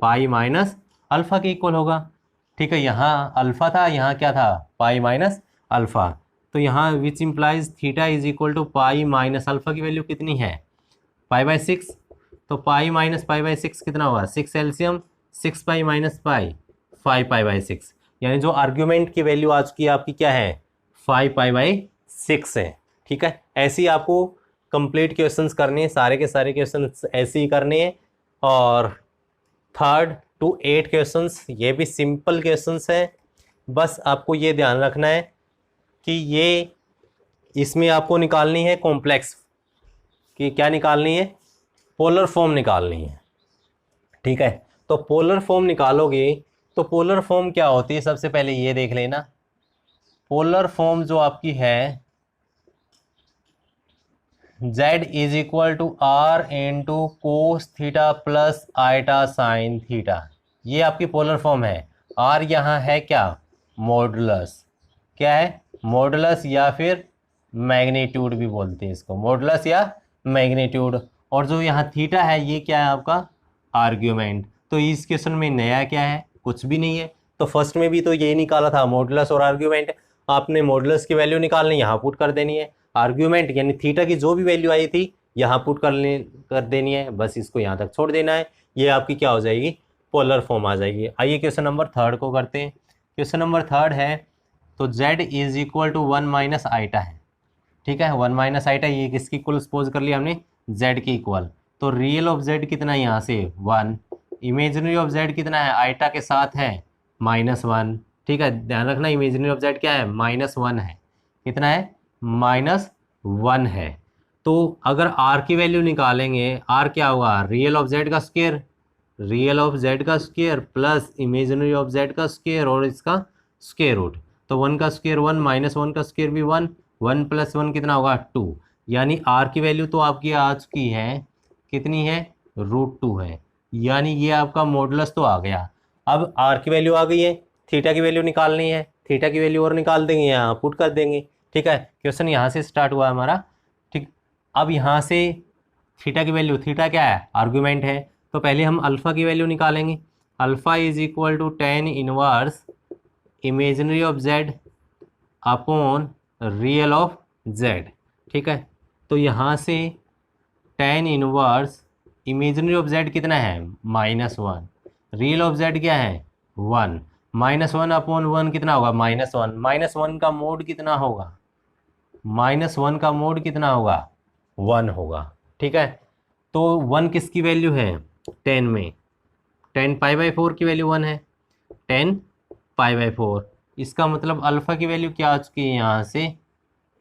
π-अल्फ़ा के इक्वल होगा। ठीक है, यहाँ अल्फ़ा था, यहाँ क्या था, π-अल्फ़ा। तो यहाँ which implies theta is equal to π-अल्फ़ा की वैल्यू कितनी है, π/6। तो π-π/6 कितना होगा, 6 एलसीएम, 6π - π, 5π/6। यानी जो आर्ग्यूमेंट की वैल्यू आज की आपकी क्या है, 5π/6 है। ठीक है, ऐसे ही आपको कंप्लीट क्वेश्चंस करने हैं, सारे के सारे क्वेश्चंस ऐसे ही करने हैं। और 3rd to 8 क्वेश्चंस ये भी सिंपल क्वेश्चंस हैं, बस आपको ये ध्यान रखना है कि ये इसमें आपको निकालनी है कॉम्प्लेक्स कि क्या निकालनी है, पोलर फॉर्म निकालनी है। ठीक है, तो पोलर फॉर्म निकालोगे तो पोलर फॉर्म क्या होती है, सबसे पहले ये देख लेना। पोलर फॉर्म जो आपकी है z is equal to r into cos theta plus iota sine theta, ये आपकी पोलर फॉर्म है। r यहाँ है क्या, मॉडुलस, क्या है, मॉडुलस या फिर मैग्नीट्यूड भी बोलते हैं इसको, मॉडुलस या मैग्नीट्यूड। और जो यहाँ थीटा है ये क्या है आपका आर्ग्यूमेंट। तो इस क्वेश्चन में नया क्या है, कुछ भी नहीं है। तो फर्स्ट में भी तो यही निकाला था, मॉडुलस और आर्ग्यूमेंट। आपने मॉडुलस की वैल्यू निकालनी, यहाँ पुट कर देनी है, आर्ग्यूमेंट यानी थीटा की जो भी वैल्यू आई थी यहाँ पुट कर देनी है, बस इसको यहाँ तक छोड़ देना है। ये आपकी क्या हो जाएगी, पोलर फॉर्म आ जाएगी। आइए क्वेश्चन नंबर 3rd को करते हैं। क्वेश्चन नंबर 3rd है, तो z is equal to 1 - iota है। ठीक है, 1 - आइटा, ये किसकी इक्वल सपोज कर लिया हमने, z की इक्वल। तो रियल ऑफ z कितना है यहाँ से 1, इमेजिनरी ऑफ z कितना है, आइटा के साथ है -1। ठीक है, ध्यान रखना इमेजिनरी ऑफ z क्या है, -1 है, कितना है, -1 है। तो अगर r की वैल्यू निकालेंगे, r क्या होगा, रियल ऑफ z का स्क्वायर, रियल ऑफ z का square plus imaginary of z का स्क्वायर और इसका स्क्वायर रूट। तो 1 का स्क्वायर 1, -1 का स्क्वायर भी 1, 1 + 1 कितना होगा 2। यानी r की वैल्यू तो आपकी आ चुकी है, कितनी है, √2 है। यानी ये आपका मॉडुलस तो आ गया। अब r की वैल्यू आ गई है, थीटा की वैल्यू निकालनी है, थीटा की वैल्यू और निकाल देंगे, यहाँ पुट कर देंगे। ठीक है, क्वेश्चन यहाँ से स्टार्ट हुआ हमारा। ठीक, अब यहाँ से थीटा की वैल्यू, थीटा क्या है, आर्गुमेंट है, तो पहले हम अल्फ़ा की वैल्यू निकालेंगे। Alpha is equal to tan inverse imaginary of z upon real of z। ठीक है, तो यहाँ से tan inverse imaginary of z कितना है, -1, रियल ऑफ z क्या है 1, -1 अपॉन 1 कितना होगा, -1, -1 का मोड कितना होगा, -1 का मोड कितना होगा, 1 होगा। ठीक है, तो 1 किसकी वैल्यू है, 10 में, 10 π/4 की वैल्यू 1 है, 10 π/4। इसका मतलब अल्फ़ा की वैल्यू क्या आ चुकी है, यहाँ से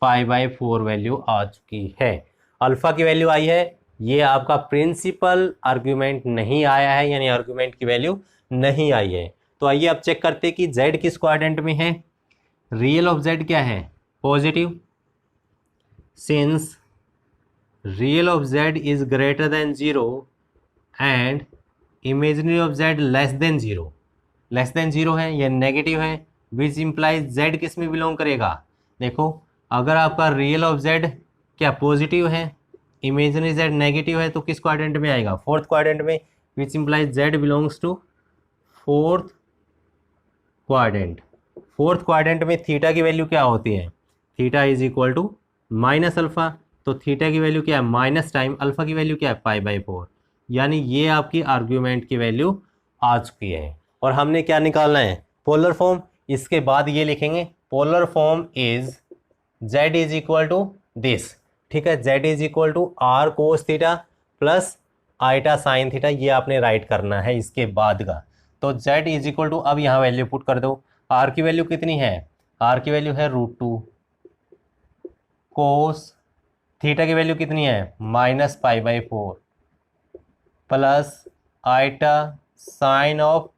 π/4 वैल्यू आ चुकी है। अल्फ़ा की वैल्यू आई है, ये आपका प्रिंसिपल आर्ग्यूमेंट नहीं आया है, यानी आर्ग्यूमेंट की वैल्यू नहीं आई है। तो आइए अब चेक करते हैं कि z किस क्वाड्रेंट में है। रियल ऑफ z क्या है, positive, since real of z is greater than 0 and imaginary of z less than 0, less than 0 है या नेगेटिव है, विच इम्प्लाइज z किस में बिलोंग करेगा। देखो अगर आपका रियल ऑफ z क्या पॉजिटिव है, इमेजिनरी z नेगेटिव है, तो किस क्वाड्रेंट में आएगा, 4th क्वाड्रेंट में, which implies Z belongs to fourth quadrant. Fourth quadrant में थीटा की वैल्यू क्या होती है, theta is equal to minus alpha. तो थीटा की वैल्यू क्या है, माइनस टाइम अल्फ़ा की वैल्यू क्या है, π/4। यानी ये आपकी आर्ग्यूमेंट की वैल्यू आ चुकी है। और हमने क्या निकालना है, पोलर फॉर्म। इसके बाद ये लिखेंगे polar form is z is equal to this. ठीक है, z is equal to are cos theta plus iota sine theta, ये आपने राइट करना है इसके बाद का। तो z इज इक्वल टू, अब यहाँ वैल्यू पुट कर दो। r की वैल्यू कितनी है, r की वैल्यू है √2 कोस थीटा की वैल्यू कितनी है, -π/4 प्लस आइटा साइन ऑफ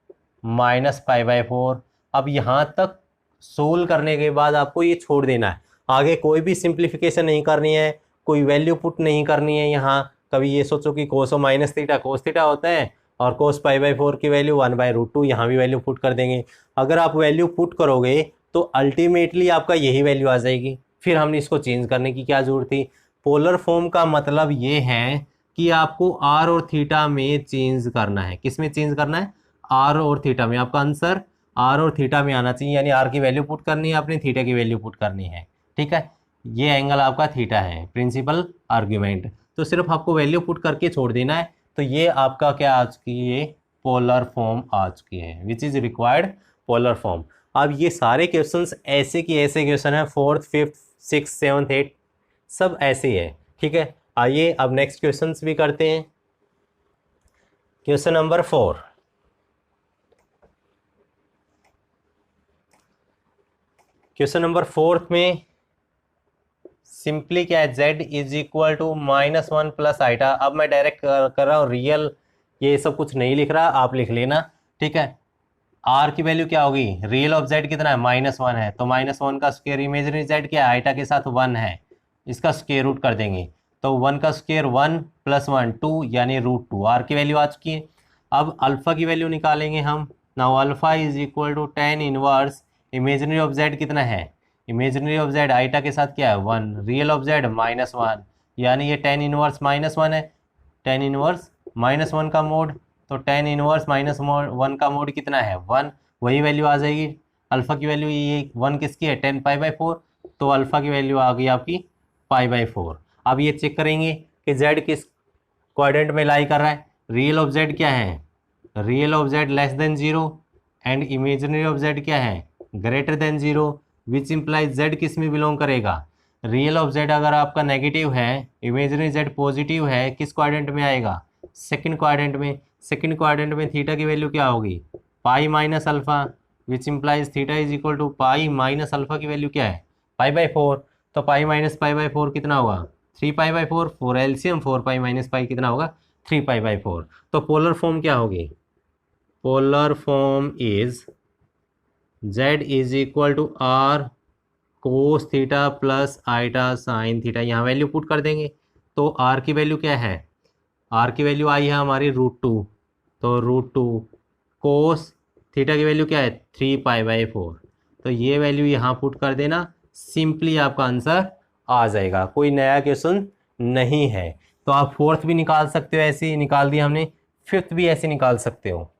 -π/4। अब यहाँ तक सोल्व करने के बाद आपको ये छोड़ देना है, आगे कोई भी सिंप्लीफिकेशन नहीं करनी है, कोई वैल्यू पुट नहीं करनी है। यहाँ कभी ये सोचो कि कोस माइनस थीटा कोस थीटा होता है और कोस π/4 की वैल्यू 1/√2, यहाँ भी वैल्यू पुट कर देंगे। अगर आप वैल्यू पुट करोगे तो अल्टीमेटली आपका यही वैल्यू आ जाएगी, फिर हमने इसको चेंज करने की क्या ज़रूरत थी। पोलर फॉर्म का मतलब ये है कि आपको आर और थीटा में चेंज करना है। किस में चेंज करना है, आर और थीटा में। आपका आंसर आर और थीटा में आना चाहिए, यानी आर की वैल्यू पुट करनी है अपनी, थीटा की वैल्यू पुट करनी है। ठीक है, ये एंगल आपका थीटा है, प्रिंसिपल आर्ग्यूमेंट। तो सिर्फ आपको वैल्यू पुट करके छोड़ देना है। तो ये आपका क्या आ चुकी है, ये पोलर फॉर्म आ चुकी है, which is required polar form. अब ये सारे क्वेश्चंस ऐसे की ऐसे क्वेश्चन है, 4th 5th 6th 7th 8th सब ऐसे ही है। ठीक है, आइए अब नेक्स्ट क्वेश्चंस भी करते हैं। क्वेश्चन नंबर 4, क्वेश्चन नंबर 4 में सिंपली क्या है, z is equal to -1 plus iota. अब मैं डायरेक्ट कर रहा हूँ रियल, ये सब कुछ नहीं लिख रहा, आप लिख लेना। ठीक है, r की वैल्यू क्या होगी, रियल ऑफ z कितना है, -1 है, तो -1 का स्क्वायर, इमेजिनरी z क्या है, आइटा के साथ 1 है, इसका स्क्वायर रूट कर देंगे। तो 1 का स्क्वायर 1 + 1 2 यानी √2। r की वैल्यू आ चुकी है। अब अल्फ़ा की वैल्यू निकालेंगे हम। Now alpha is equal to tan inverse imaginary of z कितना है, इमेजिनरी ऑफ z आइटा के साथ क्या है 1, रियल ऑफ z -1, यानी ये tan इनवर्स -1 है। tan इनवर्स -1 का मोड, तो tan इनवर्स -1 का मोड कितना है 1, वही वैल्यू आ जाएगी। अल्फ़ा की वैल्यू ये 1 किसकी है, tan π/4, तो अल्फ़ा की वैल्यू आ गई आपकी π/4। अब ये चेक करेंगे कि z किस क्वाड्रेंट में लाई कर रहा है। रियल ऑफ z क्या है, real of z less than 0 and imaginary of z क्या है, greater than 0, which implies z किस में बिलोंग करेगा, रियल ऑफ z अगर आपका नेगेटिव है, इमेजिनरी z पॉजिटिव है, किस क्वाड्रेंट में आएगा, सेकंड क्वाड्रेंट में। सेकंड क्वाड्रेंट में थीटा की वैल्यू क्या होगी, pi minus alpha, which implies theta is equal to pi minus alpha की वैल्यू क्या है, π/4। तो पाई माइनस π/4 कितना होगा, 3π/4, 4 एलसीएम 4π माइनस पाई कितना होगा, 3π/4। तो पोलर फॉर्म क्या होगी, polar form is z is equal to are cos theta plus iota sine theta, यहाँ वैल्यू पुट कर देंगे। तो r की वैल्यू क्या है, r की वैल्यू आई है हमारी √2, तो √2 कोस थीटा की वैल्यू क्या है 3π/4, तो ये वैल्यू यहाँ पुट कर देना, सिंपली आपका आंसर आ जाएगा। कोई नया क्वेश्चन नहीं है। तो आप 4th भी निकाल सकते हो, ऐसे ही निकाल दिया हमने, 5th भी ऐसे निकाल सकते हो।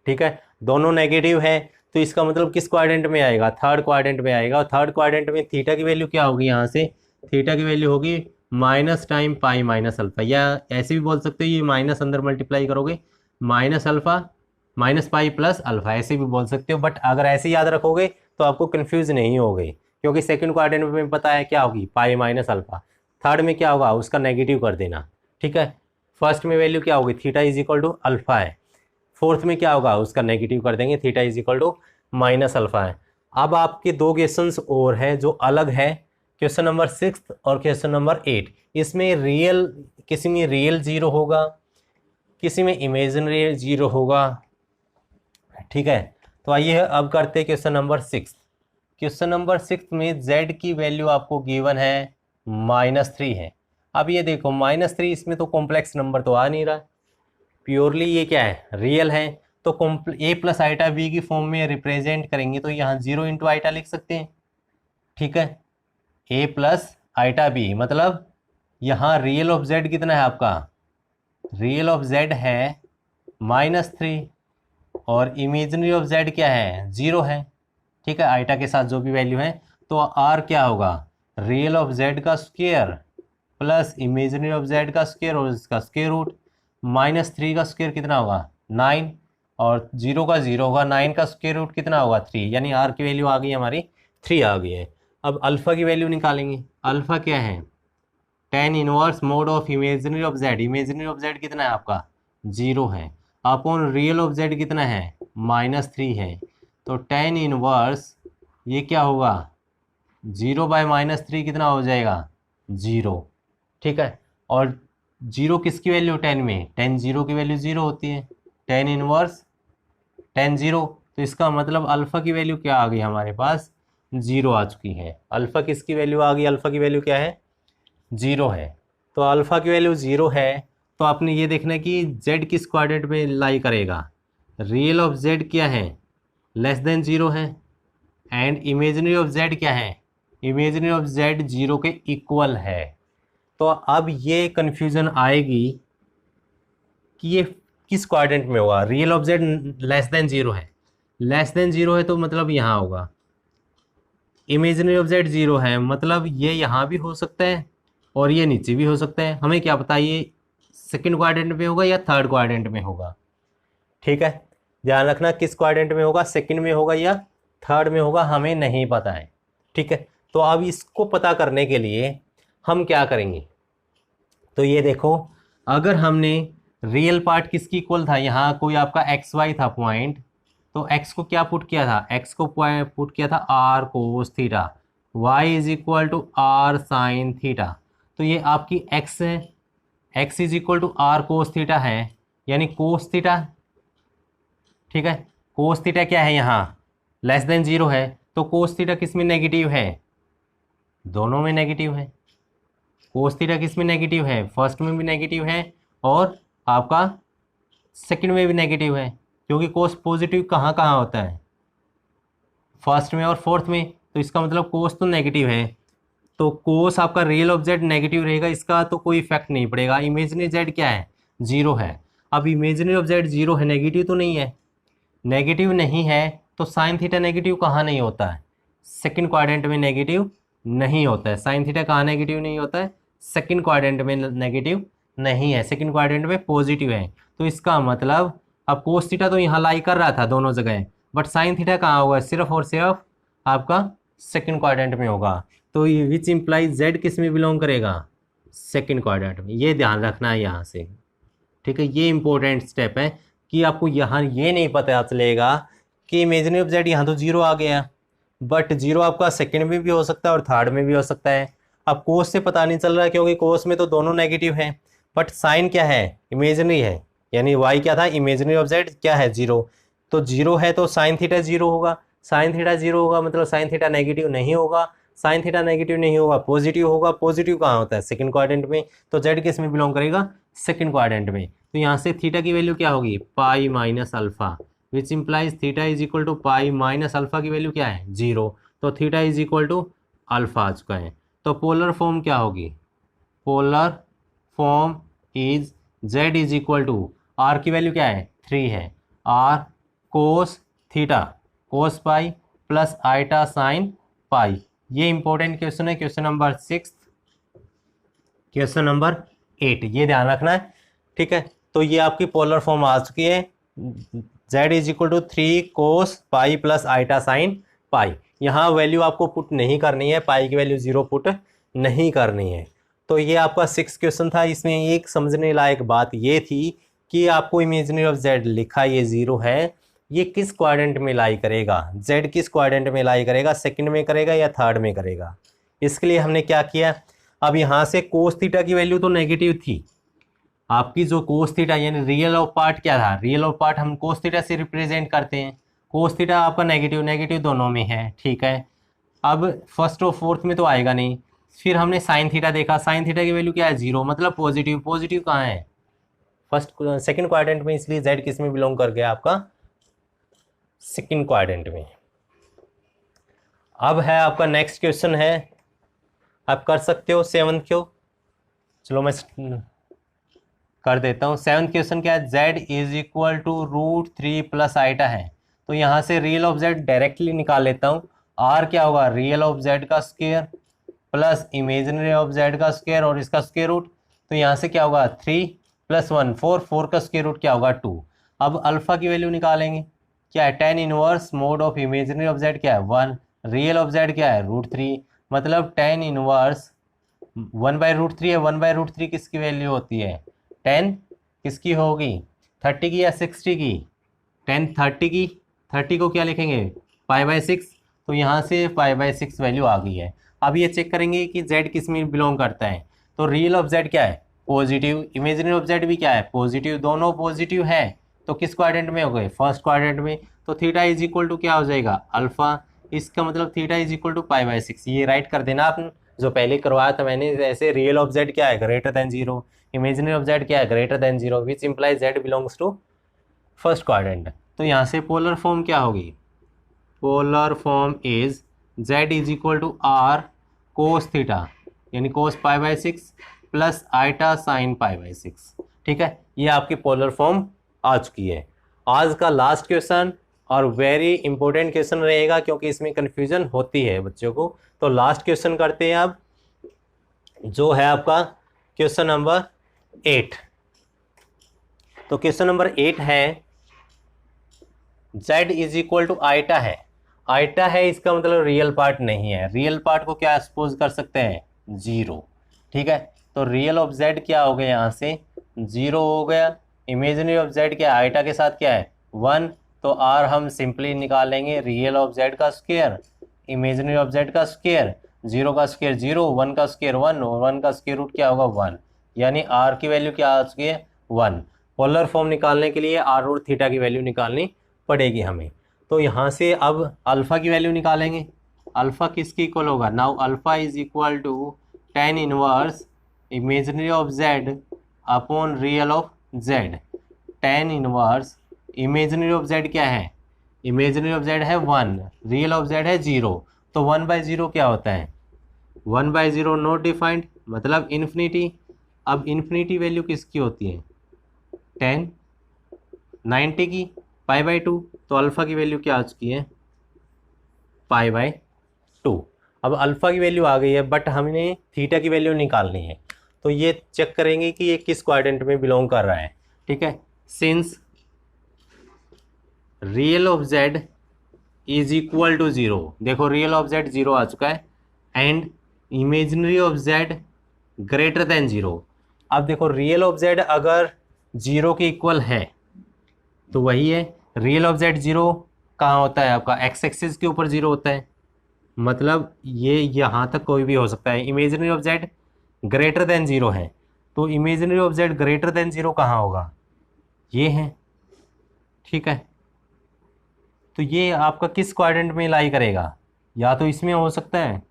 ठीक है, दोनों नेगेटिव है, तो इसका मतलब किस क्वाड्रेंट में आएगा, 3rd क्वाड्रेंट में आएगा। और 3rd क्वाड्रेंट में थीटा की वैल्यू क्या होगी, यहाँ से थीटा की वैल्यू होगी minus time pi minus alpha, या ऐसे भी बोल सकते हो, ये माइनस अंदर मल्टीप्लाई करोगे minus alpha minus pi plus alpha, ऐसे भी बोल सकते हो। बट अगर ऐसे याद रखोगे तो आपको कन्फ्यूज़ नहीं होगी, क्योंकि सेकंड क्वाड्रेंट में पता है क्या होगी, पाई माइनस अल्फ़ा। थर्ड में क्या होगा, उसका नेगेटिव कर देना। ठीक है, फर्स्ट में वैल्यू क्या होगी, theta is equal to alpha है, 4th में क्या होगा, उसका नेगेटिव कर देंगे, theta is equal to minus alpha है। अब आपके 2 क्वेश्चंस और हैं जो अलग है, क्वेश्चन नंबर 6 और क्वेश्चन नंबर 8। इसमें रियल, किसी में रियल 0 होगा, किसी में इमेजिनरी 0 होगा। ठीक है, तो आइए अब करते हैं क्वेश्चन नंबर 6। क्वेश्चन नंबर 6 में z की वैल्यू आपको गिवन है -3 है। अब ये देखो -3, इसमें तो कॉम्प्लेक्स नंबर तो आ नहीं रहा, प्योरली ये क्या है, रियल है। तो a प्लस आइटा b की फॉर्म में रिप्रेजेंट करेंगे तो यहाँ 0 इंटू आइटा लिख सकते हैं। ठीक है, a प्लस आइटा b, मतलब यहाँ रियल ऑफ z कितना है आपका, रियल ऑफ z है -3 और इमेजिनरी ऑफ z क्या है, 0 है। ठीक है, आइटा के साथ जो भी वैल्यू है, तो r क्या होगा, रियल ऑफ z का square plus imaginary of z का स्क्वायर और इसका स्क्वायर रूट। -3 का स्क्वायर कितना होगा, 9, और 0 का 0 होगा, 9 का स्क्वायर रूट कितना होगा, 3, यानी r की वैल्यू आ गई हमारी 3 आ गई है। अब अल्फ़ा की वैल्यू निकालेंगे। अल्फ़ा क्या है, tan inverse mod of imaginary of z। Imaginary of z कितना है आपका, 0 है, अपॉन रियल ऑफ z कितना है, -3 है। तो tan इनवर्स ये क्या होगा, 0/-3 कितना हो जाएगा, 0। ठीक है, और 0 किसकी वैल्यू, tan में, tan 0 की वैल्यू 0 होती है, tan इनवर्स tan 0। तो इसका मतलब अल्फ़ा की वैल्यू क्या आ गई हमारे पास, 0 आ चुकी है। अल्फ़ा किसकी वैल्यू आ गई, अल्फ़ा की वैल्यू क्या है, 0 है। तो अल्फ़ा की वैल्यू 0 है, तो आपने ये देखना है कि z किस क्वाड्रेंट में लाई करेगा। रियल ऑफ z क्या है, लेस देन 0 है, एंड इमेजिनरी ऑफ z क्या है, इमेजिनरी ऑफ z 0 के इक्वल है। तो अब ये कन्फ्यूज़न आएगी कि ये किस क्वाड्रेंट में होगा। Real of z less than 0 है, लेस देन 0 है तो मतलब यहाँ होगा। इमेजिनरी ऑफ z 0 है, मतलब ये यहाँ भी हो सकता है और ये नीचे भी हो सकता है। हमें क्या पता ये सेकंड क्वाड्रेंट में होगा या थर्ड क्वाड्रेंट में होगा। ठीक है, ध्यान रखना किस क्वाड्रेंट में होगा, सेकंड में होगा या थर्ड में होगा, हमें नहीं पता है। ठीक है, तो अब इसको पता करने के लिए हम क्या करेंगे, तो ये देखो, अगर हमने रियल पार्ट किसकी इक्वल था, यहाँ कोई आपका एक्स वाई था पॉइंट, तो x को क्या पुट किया था, x को पुट किया था r cos theta, y is equal to r sine theta. तो ये आपकी x है, x is equal to r cos theta है, यानी कोस थीटा। ठीक है, कोस थीटा क्या है, यहाँ लेस देन 0 है, तो कोस थीटा किस में नेगेटिव है, दोनों में नेगेटिव है। कोस थीटा किस में नेगेटिव है, फर्स्ट में भी नेगेटिव है और आपका सेकंड में भी नेगेटिव है, क्योंकि कोस पॉजिटिव कहाँ कहाँ होता है, फर्स्ट में और फोर्थ में। तो इसका मतलब कोस तो नेगेटिव है, तो कोस आपका रियल ऑफ जेड नेगेटिव रहेगा, इसका तो कोई इफेक्ट नहीं पड़ेगा। इमेजिनरी जेड क्या है, 0 है। अब इमेजिनरी ऑफ जेड 0 है, नेगेटिव तो नहीं है, नेगेटिव नहीं है तो साइन थीटा नेगेटिव कहाँ नहीं होता है, सेकंड क्वाड्रेंट में नेगेटिव नहीं होता है। साइन थीटा कहाँ नेगेटिव नहीं होता है, सेकंड क्वाड्रेंट में नेगेटिव नहीं है, सेकंड क्वाड्रेंट में पॉजिटिव है। तो इसका मतलब अब कोस थीटा तो यहाँ लाई कर रहा था दोनों जगह, बट साइन थीटा कहाँ होगा, सिर्फ और सिर्फ आपका सेकंड क्वाड्रेंट में होगा। तो ये विच इम्प्लाइज जेड किस में बिलोंग करेगा, सेकंड क्वाड्रेंट में। ये ध्यान रखना है यहाँ से। ठीक है, ये इंपॉर्टेंट स्टेप है कि आपको यहाँ ये नहीं पता चलेगा कि इमेजिनरी ऑफ जेड यहाँ तो 0 आ गया, बट 0 आपका सेकंड में भी हो सकता है और थर्ड में भी हो सकता है। अब कोस से पता नहीं चल रहा है क्योंकि कोस में तो दोनों नेगेटिव हैं, बट साइन क्या है, इमेजिनरी है, यानी वाई क्या था, इमेजिनरी ऑफ जेड क्या है, 0। तो 0 है तो साइन थीटा 0 होगा, साइन थीटा 0 होगा मतलब साइन थीटा नेगेटिव नहीं होगा, साइन थीटा नेगेटिव नहीं होगा, पॉजिटिव होगा। पॉजिटिव कहाँ होता है, सेकंड क्वाड्रेंट में, तो जेड किस में बिलोंग करेगा, सेकंड क्वाड्रेंट में। तो यहाँ से थीटा की वैल्यू क्या होगी, pi minus alpha, which implies theta is equal to pi minus alpha की वैल्यू क्या है, 0। तो theta is equal to alpha आ चुका है। तो पोलर फॉर्म क्या होगी, polar form is Z is equal to, R की वैल्यू क्या है, 3 है, R cos theta cos pi plus iota sine pi. ये इंपॉर्टेंट क्वेश्चन है, क्वेश्चन नंबर 6, क्वेश्चन नंबर 8, ये ध्यान रखना है। ठीक है, तो ये आपकी पोलर फॉर्म आ चुकी है, z is equal to 3 cos pi plus iota sine pi. यहाँ वैल्यू आपको पुट नहीं करनी है, पाई की वैल्यू 0 पुट नहीं करनी है। तो ये आपका 6 क्वेश्चन था। इसमें एक समझने लायक बात ये थी कि आपको इमेजिनरी ऑफ z लिखा ये 0 है, ये किस क्वाड्रेंट में लाई करेगा, z किस क्वाड्रेंट में लाई करेगा, सेकंड में करेगा या थर्ड में करेगा। इसके लिए हमने क्या किया, अब यहाँ से कोस थीटा की वैल्यू तो नेगेटिव थी, आपकी जो कोस थीटा यानी रियल ऑफ पार्ट क्या था, रियल ऑफ पार्ट हम कोस थीटा से रिप्रेजेंट करते हैं, कोस थीटा आपका नेगेटिव नेगेटिव दोनों में है। ठीक है, अब फर्स्ट और फोर्थ में तो आएगा नहीं। फिर हमने साइन थीटा देखा, साइन थीटा की वैल्यू क्या है, 0, मतलब पॉजिटिव। पॉजिटिव कहाँ है, फर्स्ट सेकंड क्वाड्रेंट में, इसलिए जेड किस में बिलोंग कर गया, आपका सेकंड क्वाड्रेंट में। अब है आपका नेक्स्ट क्वेश्चन है, आप कर सकते हो 7th क्यों, चलो मैं कर देता हूँ। 7th क्वेश्चन क्या है, z is equal to √3 plus iota है, तो यहाँ से रियल ऑफ z डायरेक्टली निकाल लेता हूँ। r क्या होगा, रियल ऑफ z का square plus imaginary of z का स्क्वायर और इसका स्क्वायर रूट, तो यहाँ से क्या होगा 3 + 1 4, 4 का स्क्वायर रूट क्या होगा 2। अब अल्फा की वैल्यू निकालेंगे, क्या है tan inverse mod of imaginary of z क्या है 1, रियल ऑफ z क्या है √3, मतलब tan इनवर्स 1/√3 है, 1/√3 किसकी वैल्यू होती है 10 किसकी होगी 30 की या 60 की, 10 30 की, 30 को क्या लिखेंगे π/6, तो यहाँ से π/6 वैल्यू आ गई है। अब ये चेक करेंगे कि z किस में बिलोंग करता है, तो रियल ऑफ z क्या है पॉजिटिव, इमेजिनरी ऑफ z भी क्या है पॉजिटिव, दोनों पॉजिटिव है, तो किस क्वाड्रेंट में हो गए फर्स्ट क्वाड्रेंट में, तो थीटा इज इक्वल टू क्या हो जाएगा अल्फा, इसका मतलब थीटा इज इक्वल टू π/6, ये राइट कर देना आप जो पहले करवाया था मैंने, ऐसे रियल ऑफ z क्या है greater than 0, imaginary of z क्या है greater than 0, which implies z belongs to first quadrant. तो यहाँ से पोलर फॉर्म क्या होगी, polar form is z is equal to r cos theta यानी कोस π/6 प्लस आइटा साइन π/6। ठीक है, ये आपकी पोलर फॉर्म आ चुकी है। आज का लास्ट क्वेश्चन और वेरी इंपॉर्टेंट क्वेश्चन रहेगा क्योंकि इसमें कन्फ्यूजन होती है बच्चों को, तो लास्ट क्वेश्चन करते हैं अब, जो है आपका क्वेश्चन नंबर 8। तो क्वेश्चन नंबर 8 है z is equal to iota है, आइटा है इसका मतलब रियल पार्ट नहीं है, रियल पार्ट को क्या सपोज कर सकते हैं 0। ठीक है, तो रियल ऑफ z क्या हो गया यहाँ से 0 हो गया, इमेजिनरी ऑफ z क्या है आइटा के साथ क्या है 1, तो r हम सिंपली निकालेंगे रियल ऑफ z का स्क्वायर इमेजिनरी ऑफ z का स्क्वायर, 0 का स्क्वायर 0, 1 का स्क्वायर 1 और 1 का स्क्वायर रूट क्या होगा 1, यानी r की वैल्यू क्या आ चुकी है 1। पोलर फॉर्म निकालने के लिए r और थीटा की वैल्यू निकालनी पड़ेगी हमें, तो यहाँ से अब अल्फ़ा की वैल्यू निकालेंगे, अल्फ़ा किसके इक्वल होगा, now alpha is equal to tan inverse imaginary of z upon real of z, tan inverse imaginary of z क्या है, इमेजिनरी ऑफ z है 1, रियल ऑफ z है 0, तो 1/0 क्या होता है 1/0 नॉट डिफाइंड मतलब इन्फिनिटी। अब इन्फिनिटी वैल्यू किसकी होती है 10 90 की π/2, तो अल्फ़ा की वैल्यू क्या आ चुकी है π/2। अब अल्फ़ा की वैल्यू आ गई है बट हमने थीटा की वैल्यू निकालनी है, तो ये चेक करेंगे कि ये किस क्वाड्रेंट में बिलोंग कर रहा है। ठीक है, since real of z is equal to 0, देखो रियल ऑफ z 0 आ चुका है and imaginary of z greater than 0। अब देखो रियल ऑफ z अगर 0 के इक्वल है तो वही है, रियल ऑफ z 0 कहाँ होता है आपका एक्स एक्सिस के ऊपर 0 होता है, मतलब ये यहाँ तक कोई भी हो सकता है। Imaginary of z greater than 0 है, तो imaginary of z greater than 0 कहाँ होगा, ये है। ठीक है, तो ये आपका किस क्वाड्रेंट में लाई करेगा, या तो इसमें हो सकता है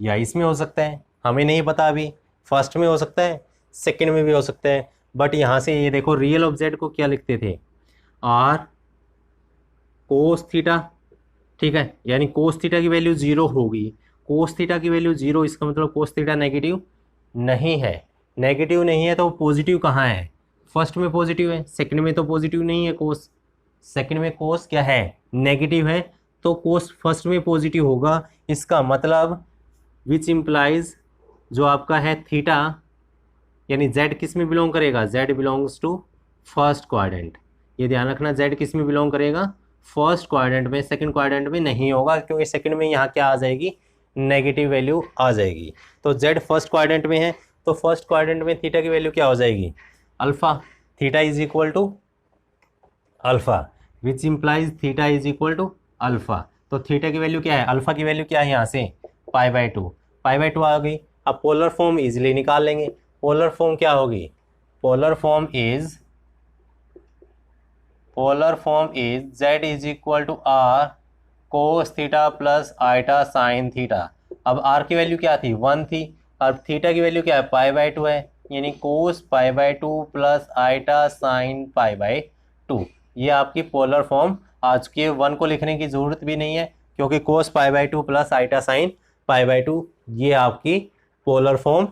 या इसमें हो सकता है, हमें नहीं पता अभी, फर्स्ट में हो सकता है सेकंड में भी हो सकता है, बट यहाँ से ये देखो रियल ऑफ z को क्या लिखते थे r कोस थीटा। ठीक है, यानी कोस थीटा की वैल्यू 0 होगी, कोस थीटा की वैल्यू 0, इसका मतलब कोस थीटा नेगेटिव नहीं है, नेगेटिव नहीं है तो पॉजिटिव कहाँ है, फर्स्ट में पॉजिटिव है, सेकंड में तो पॉजिटिव नहीं है कोस, सेकंड में कोस क्या है नेगेटिव है, तो कोस फर्स्ट में पॉजिटिव होगा, इसका मतलब विच इम्प्लाइज जो आपका है थीटा यानी z किस में बिलोंग करेगा, z belongs to first quadrant. ये ध्यान रखना z किस में बिलोंग करेगा फर्स्ट क्वाड्रेंट में, सेकंड क्वाड्रेंट में नहीं होगा क्योंकि सेकंड में यहाँ क्या आ जाएगी नेगेटिव वैल्यू आ जाएगी। तो z फर्स्ट क्वाड्रेंट में है तो फर्स्ट क्वाड्रेंट में थीटा की वैल्यू क्या हो जाएगी alpha, theta is equal to alpha which implies theta is equal to alpha. तो थीटा की वैल्यू क्या है, अल्फ़ा की वैल्यू क्या है यहाँ से π/2 आ गई। अब पोलर फॉर्म इजीली निकाल लेंगे, पोलर फॉर्म क्या होगी, polar form is z is equal to r cos theta plus iota sine theta. अब r की वैल्यू क्या थी 1 थी, अब थीटा की वैल्यू क्या है π/2 है, यानी कोस π/2 प्लस आइटा साइन π/2। ये आपकी पोलर फॉर्म आ चुकी है, 1 को लिखने की ज़रूरत भी नहीं है क्योंकि कोस π/2 प्लस आइटा साइन π/2 ये आपकी पोलर फॉर्म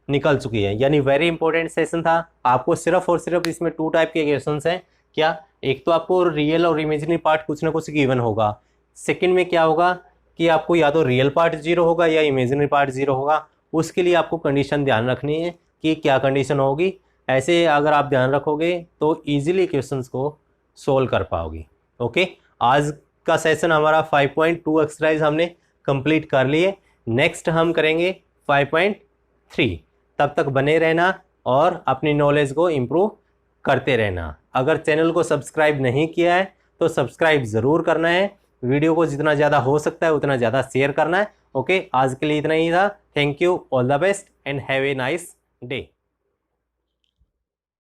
निकल चुकी है, यानी वेरी इंपॉर्टेंट सेशन था। आपको सिर्फ और सिर्फ इसमें 2 टाइप के क्वेश्चंस हैं। क्या? एक तो आपको रियल और इमेजिनरी पार्ट कुछ ना कुछ गिवन होगा। सेकंड में क्या होगा कि आपको या तो रियल पार्ट 0 होगा या इमेजिनरी पार्ट 0 होगा। उसके लिए आपको कंडीशन ध्यान रखनी है कि क्या कंडीशन होगी। ऐसे अगर आप ध्यान रखोगे तो ईजिली क्वेश्चंस को सोल्व कर पाओगे। ओके, आज का सेशन हमारा 5.2 एक्सरसाइज हमने कंप्लीट कर लिए। नेक्स्ट हम करेंगे 5.3। तब तक बने रहना और अपनी नॉलेज को इम्प्रूव करते रहना। अगर चैनल को सब्सक्राइब नहीं किया है तो सब्सक्राइब ज़रूर करना है। वीडियो को जितना ज़्यादा हो सकता है उतना ज़्यादा शेयर करना है। ओके, आज के लिए इतना ही था। Thank you, all the best and have a nice day.